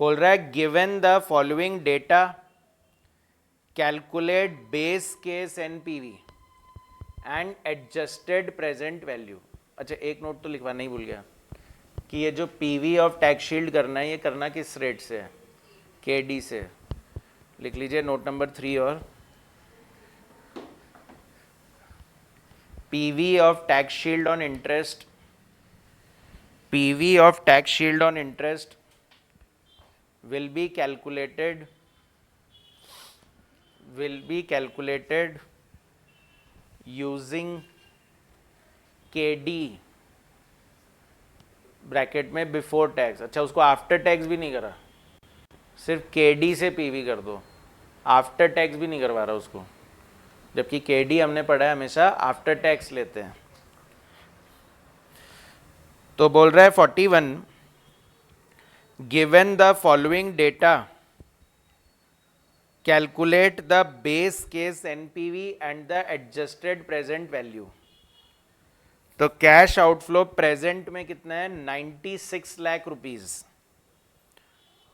बोल रहा है given the following data calculate base case NPV and adjusted present value. अच्छा, एक नोट तो लिखवाना ही भूल गया कि ये जो पीवी ऑफ टैक्स शील्ड करना है, ये करना किस रेट से है? केडी से। लिख लीजिए नोट नंबर 3 और PV of tax shield on interest, PV of tax shield on interest will be calculated using KD bracket में बिफोर टैक्स। अच्छा, उसको आफ्टर टैक्स भी नहीं करा, सिर्फ KD से पीवी कर दो, आफ्टर टैक्स भी नहीं करवा रहा उसको, जबकि KD हमने पढ़ा है हमेशा आफ्टर टैक्स लेते हैं। तो बोल रहा है 41, given the following data, calculate the base case NPV and the adjusted present value। तो कैश आउटफ्लो प्रेजेंट में कितना है? 96 लाख रुपीज,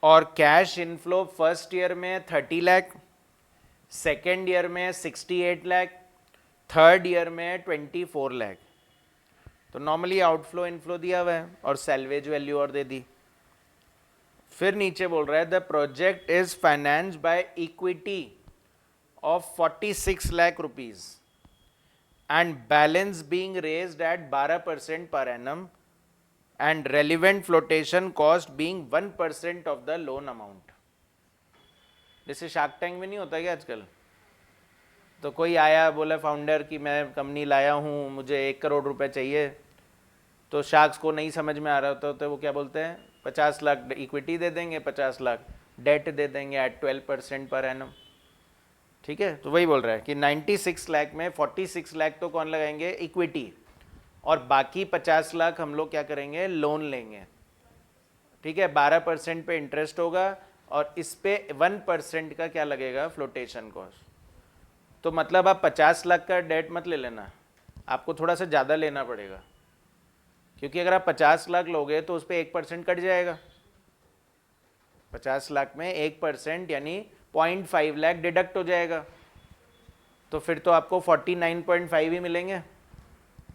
और कैश इनफ्लो फर्स्ट ईयर में 30 लाख, सेकेंड ईयर में 68 लाख, थर्ड ईयर में 24 लाख। तो नॉर्मली आउटफ्लो इनफ्लो दिया हुआ है और सैल्वेज वैल्यू और दे दी। फिर नीचे बोल रहा है the project is finance by equity of 46 lakh rupees and balance being raised at 12% per annum and relevant flotation cost being 1% of the loan amount. जैसे शार्क टैंक में नहीं होता क्या आजकल? तो कोई आया, बोला फाउंडर कि मैं कंपनी लाया हूँ, मुझे 1 करोड़ रुपए चाहिए। तो शार्क्स को नहीं समझ में आ रहा होता तो वो क्या बोलते हैं? 50 लाख इक्विटी दे देंगे, 50 लाख डेट दे देंगे एट 12% पर एनम। ठीक है, तो वही बोल रहा है कि 96 लाख में 46 लाख तो कौन लगाएंगे? इक्विटी, और बाकी 50 लाख हम लोग क्या करेंगे? लोन लेंगे। ठीक है, 12% पे इंटरेस्ट होगा और इस पे 1% का क्या लगेगा? Flotation cost. तो मतलब आप 50 लाख का डेट मत ले लेना, आपको थोड़ा सा ज़्यादा लेना पड़ेगा, क्योंकि अगर आप 50 लाख लोगे तो उस पर 1% कट जाएगा। 50 लाख में 1% यानी 0.5 लाख डिडक्ट हो जाएगा, तो फिर तो आपको 49.5 ही मिलेंगे,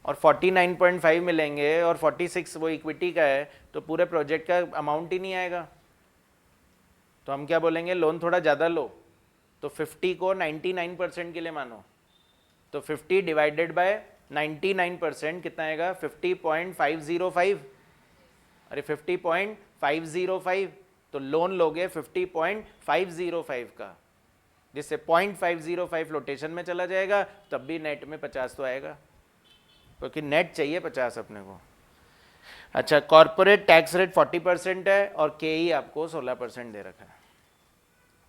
और 49.5 मिलेंगे और 46 वो इक्विटी का है, तो पूरे प्रोजेक्ट का अमाउंट ही नहीं आएगा। तो हम क्या बोलेंगे? लोन थोड़ा ज़्यादा लो, तो 50 को 99% के लिए मानो, तो 50 डिवाइडेड बाय 99% कितना आएगा? 50.505। अरे 50.505, तो लोन लोगे 50.505 का, जिससे 0.505 फ्लोटेशन में चला जाएगा, तब भी नेट में 50 तो आएगा, क्योंकि नेट चाहिए 50 अपने को। अच्छा, कॉर्पोरेट टैक्स रेट 40% है और केई आपको 16% दे रखा है।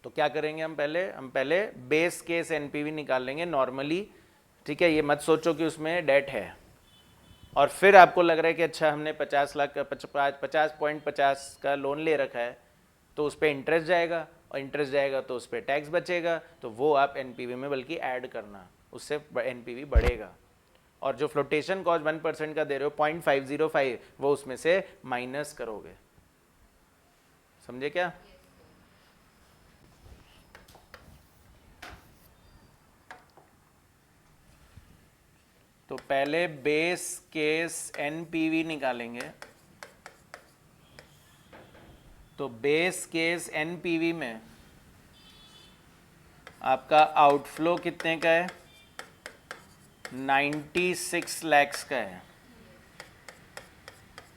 तो क्या करेंगे हम पहले बेस केस एनपीवी निकाल लेंगे नॉर्मली। ठीक है, ये मत सोचो कि उसमें डेट है, और फिर आपको लग रहा है कि अच्छा हमने 50 लाख का 50.50 का लोन ले रखा है, तो उस पर इंटरेस्ट जाएगा, और इंटरेस्ट जाएगा तो उस पर टैक्स बचेगा, तो वो आप एनपीवी में बल्कि ऐड करना, उससे एनपीवी बढ़ेगा। और जो फ्लोटेशन कॉस्ट 1% का दे रहे हो 0.505, वो उसमें से माइनस करोगे। समझे क्या? तो पहले बेस केस एनपीवी निकालेंगे। तो बेस केस एनपीवी में आपका आउटफ्लो कितने का है? 96 लाख का है,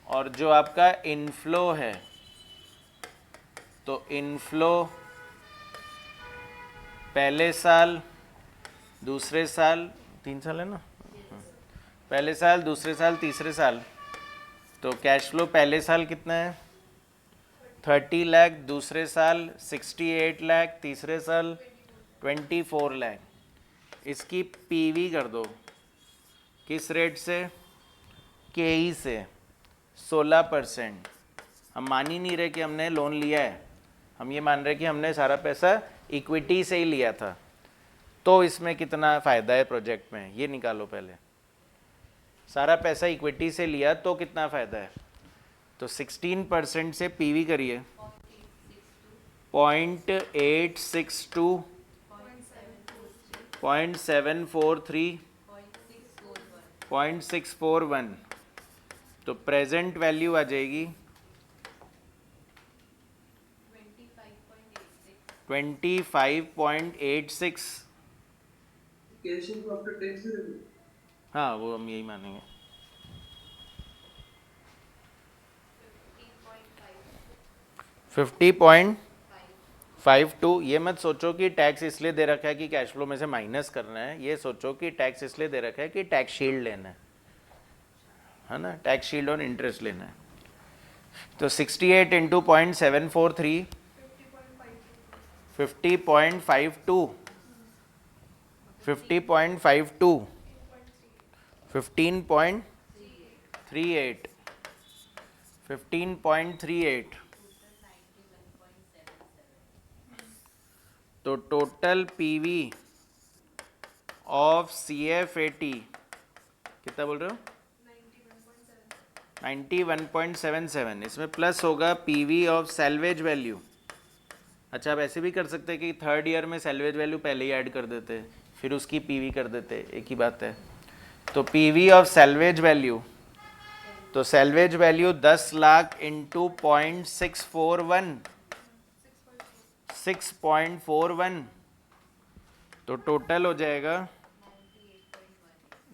और जो आपका इनफ्लो है, तो इनफ्लो पहले साल, दूसरे साल, 3 साल है ना, पहले साल, दूसरे साल, तीसरे साल, तो कैश फ्लो पहले साल कितना है? 30 लाख, दूसरे साल 68 लाख, तीसरे साल 24 लाख। इसकी पीवी कर दो, किस रेट से? केई से 16%। हम मान ही नहीं रहे कि हमने लोन लिया है, हम ये मान रहे कि हमने सारा पैसा इक्विटी से ही लिया था। तो इसमें कितना फ़ायदा है प्रोजेक्ट में, ये निकालो पहले। सारा पैसा इक्विटी से लिया तो कितना फ़ायदा है? तो 16% से पीवी करिए 0.862 0.743 0.641, तो प्रेजेंट वैल्यू आ जाएगी 25.86। कैश इनको आफ्टर टैक्स दे देंगे। हाँ, वो हम यही मानेंगे। 50.52। ये मत सोचो कि टैक्स इसलिए दे रखा है कि कैश फ्लो में से माइनस करना है, ये सोचो कि टैक्स इसलिए दे रखा है कि टैक्स शील्ड लेना है ना, टैक्स शील्ड और इंटरेस्ट लेना है। तो 68 इंटू 0.743 50.52 50.52 15.38 15.38। तो टोटल पीवी ऑफ CF80 कितना बोल रहे हो? 91.77। इसमें प्लस होगा पीवी ऑफ सैल्वेज वैल्यू। अच्छा, आप ऐसे भी कर सकते हैं कि थर्ड ईयर में सैल्वेज वैल्यू पहले ही ऐड कर देते, फिर उसकी पीवी कर देते, एक ही बात है। तो पीवी ऑफ सैल्वेज वैल्यू, तो सैल्वेज वैल्यू 10 लाख इंटू 0.641 6.41, तो टोटल हो जाएगा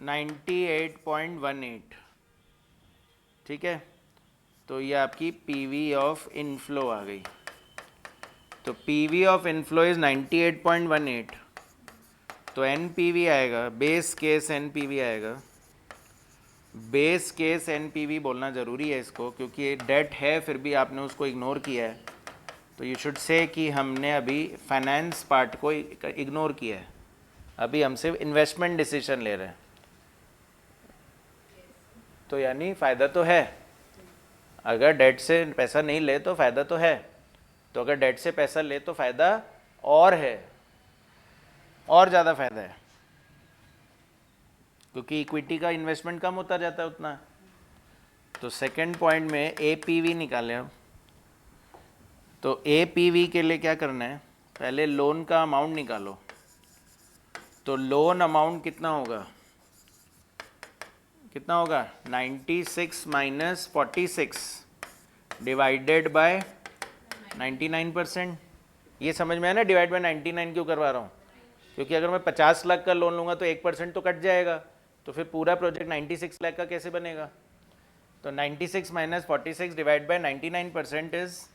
98.18। ठीक है, तो ये आपकी पीवी ऑफ इनफ्लो आ गई। तो पीवी ऑफ इनफ्लो इज 98.18, तो एनपीवी आएगा, बेस केस एनपीवी आएगा। बेस केस एनपीवी बोलना ज़रूरी है इसको, क्योंकि ये डेट है फिर भी आपने उसको इग्नोर किया है, तो यू शुड से कि हमने अभी फाइनेंस पार्ट को इग्नोर किया है, अभी हम सिर्फ इन्वेस्टमेंट डिसीजन ले रहे हैं। तो यानी फ़ायदा तो है, अगर डेट से पैसा नहीं ले तो फ़ायदा तो है, तो अगर डेट से पैसा ले तो फ़ायदा और है, और ज़्यादा फ़ायदा है, क्योंकि इक्विटी का इन्वेस्टमेंट कम होता जाता है उतना। तो सेकंड पॉइंट में एपीवी निकालें अब। तो एपीवी के लिए क्या करना है, पहले लोन का अमाउंट निकालो। तो लोन अमाउंट कितना होगा, कितना होगा 96 माइनस 46 डिवाइडेड बाय 99%। ये समझ में आया ना, डिवाइड बाय 99 क्यों करवा रहा हूँ, क्योंकि अगर मैं 50 लाख का लोन लूँगा तो 1% तो कट जाएगा, तो फिर पूरा प्रोजेक्ट 96 लाख का कैसे बनेगा। तो 96 minus 46 divide by 99% is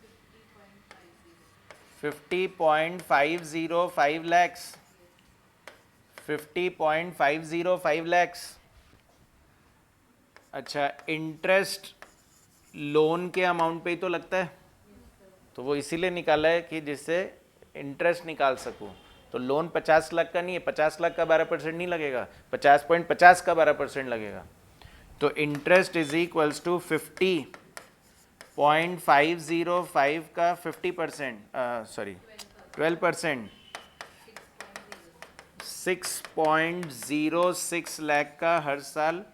50.505 lakhs 50.505 lakhs. अच्छा, इंटरेस्ट लोन के अमाउंट पे ही तो लगता है, तो वो इसीलिए निकाला है कि जिससे इंटरेस्ट निकाल सकूं। तो लोन 50 लाख का नहीं है, 50 लाख का 12% नहीं लगेगा, 50.50 का 12% लगेगा। तो इंटरेस्ट इज इक्वल्स टू 50.505 का 50%, सॉरी 12%, 6.06 लाख का हर साल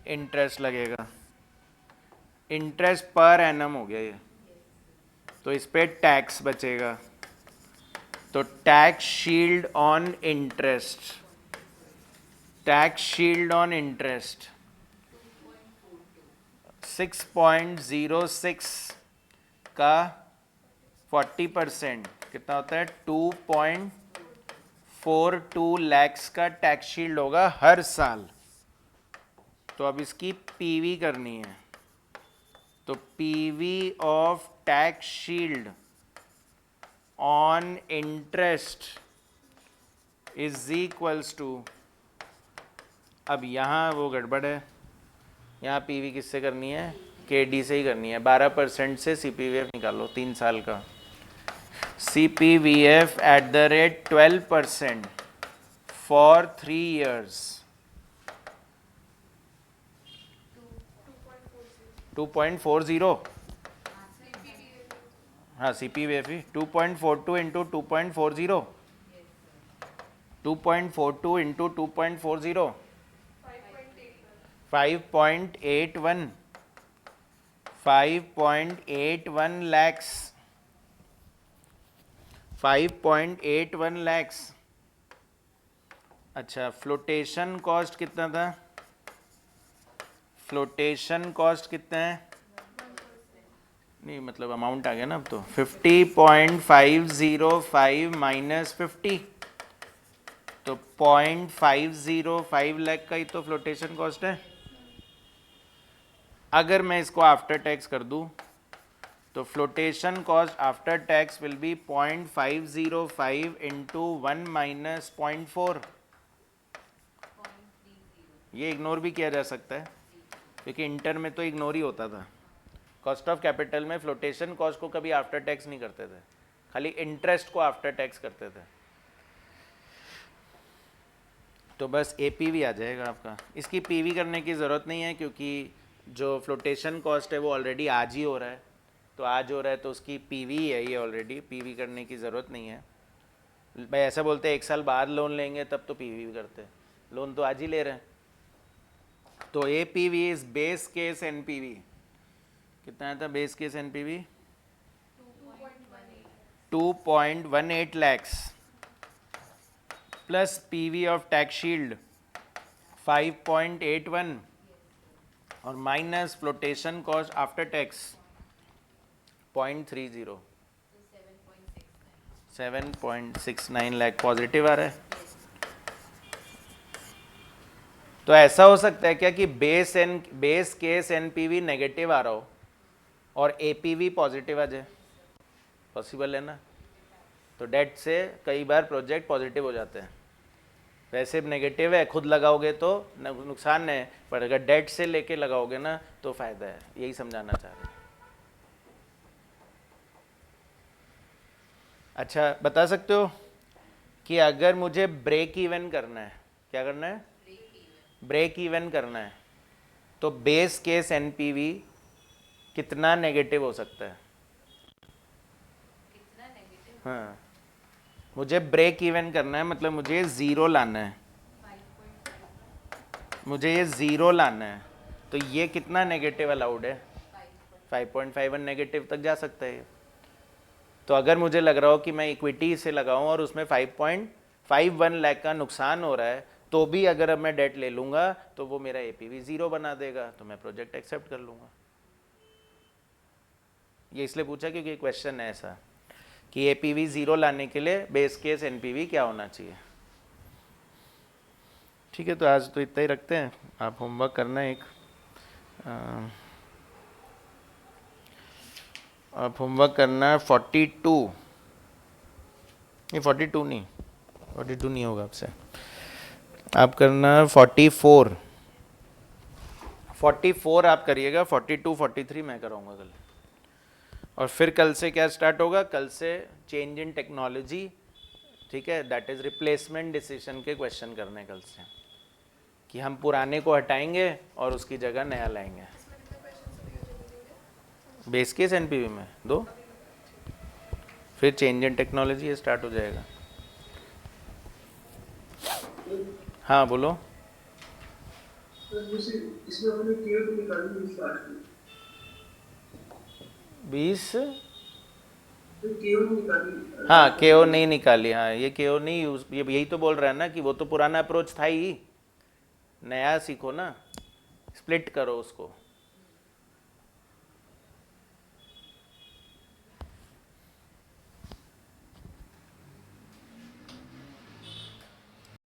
इंटरेस्ट लगेगा। इंटरेस्ट पर एनम हो गया ये, तो इस पे टैक्स बचेगा। तो tax shield on interest, tax shield on interest 6.06 का 40% कितना होता है, 2.42 लैक्स का टैक्स शील्ड होगा हर साल। तो अब इसकी पीवी करनी है, तो PV of tax shield on interest is equals to, अब यहाँ वो गड़बड़ है, यहाँ पीवी किससे करनी है, केडी से ही करनी है। 12% से सीपीवीएफ निकालो 3 साल का, CPVF at the rate 12% for 3 years 2.40, हाँ सीपीवीएफ ही 2.42 इंटू 2.40, 2.42 इंटू 2.40 5.81 5.81 लैक्स 5.81 लैक्स। अच्छा, फ्लोटेशन कॉस्ट कितना था? फ्लोटेशन कॉस्ट कितना है? नहीं मतलब अमाउंट आ गया ना अब तो 50.505 माइनस 50, तो 0.505 लाख का ही तो फ्लोटेशन कॉस्ट है। अगर मैं इसको आफ्टर टैक्स कर दूं तो flotation cost after tax will be 0.505 into 1 minus 0.4। ये इग्नोर भी किया जा सकता है क्योंकि इंटर में तो इग्नोर ही होता था। कॉस्ट ऑफ कैपिटल में फ्लोटेशन कॉस्ट को कभी आफ्टर टैक्स नहीं करते थे, खाली इंटरेस्ट को आफ्टर टैक्स करते थे। तो बस एपीवी आ जाएगा आपका। इसकी पीवी करने की ज़रूरत नहीं है क्योंकि जो फ्लोटेशन कॉस्ट है वो ऑलरेडी आज ही हो रहा है, तो आज हो रहा है तो उसकी पीवी है ये ऑलरेडी, पीवी करने की ज़रूरत नहीं है। भाई ऐसा बोलते हैं 1 साल बाद लोन लेंगे तब तो पीवी भी करते हैं, लोन तो आज ही ले रहे हैं। तो A P V is base case N P V. कितना आया था base case N P V? 2.18 lakhs plus P V of tax shield 5.81 और minus flotation cost after tax 0.30, 7.69 lakh positive आ रहा है। तो ऐसा हो सकता है क्या कि बेस केस एनपीवी नेगेटिव आ रहा हो और एपीवी पॉजिटिव आ जाए? पॉसिबल है ना। तो डेट से कई बार प्रोजेक्ट पॉजिटिव हो जाते हैं। वैसे नेगेटिव है, खुद लगाओगे तो नुकसान है, पर अगर डेट से लेके लगाओगे ना तो फायदा है। यही समझाना चाह रहे हैं। अच्छा, बता सकते हो कि अगर मुझे ब्रेक इवन करना है, क्या करना है? ब्रेक इवन करना है, तो बेस केस एनपीवी कितना नेगेटिव हो सकता है? हाँ, मुझे ब्रेक इवन करना है, मतलब मुझे ज़ीरो लाना है, मुझे ये ज़ीरो लाना है, तो ये कितना नेगेटिव अलाउड है? 5.51 नेगेटिव तक जा सकता है। तो अगर मुझे लग रहा हो कि मैं इक्विटी से लगाऊं और उसमें 5.51 लाख का नुकसान हो रहा है, तो भी अगर अब मैं डेट ले लूँगा तो वो मेरा एपीवी ज़ीरो बना देगा, तो मैं प्रोजेक्ट एक्सेप्ट कर लूँगा। ये इसलिए पूछा क्योंकि क्वेश्चन है ऐसा कि एपीवी ज़ीरो लाने के लिए बेस केस एनपीवी क्या होना चाहिए। ठीक है, तो आज तो इतना ही रखते हैं। आप होमवर्क करना है एक, आप होमवर्क करना है 42 नहीं 42 नहीं 42 नहीं होगा आपसे, आप करना 44 आप करिएगा, 42 43 मैं कराऊंगा कल। और फिर कल से क्या स्टार्ट होगा? कल से चेंज इन टेक्नोलॉजी, ठीक है, दैट इज रिप्लेसमेंट डिसीजन के क्वेश्चन करने कल से, कि हम पुराने को हटाएंगे और उसकी जगह नया लाएंगे। बेस केस एनपीवी में 2, फिर चेंज इन टेक्नोलॉजी स्टार्ट हो जाएगा। हाँ बोलो। इसमें अपने केयर निकालनी है लास्ट में 20, केयर निकाली। हाँ केओ नहीं निकाली, हाँ ये केओ नहीं यूज, ये यही तो बोल रहा है ना कि वो तो पुराना अप्रोच था ही, नया सीखो ना, स्प्लिट करो उसको।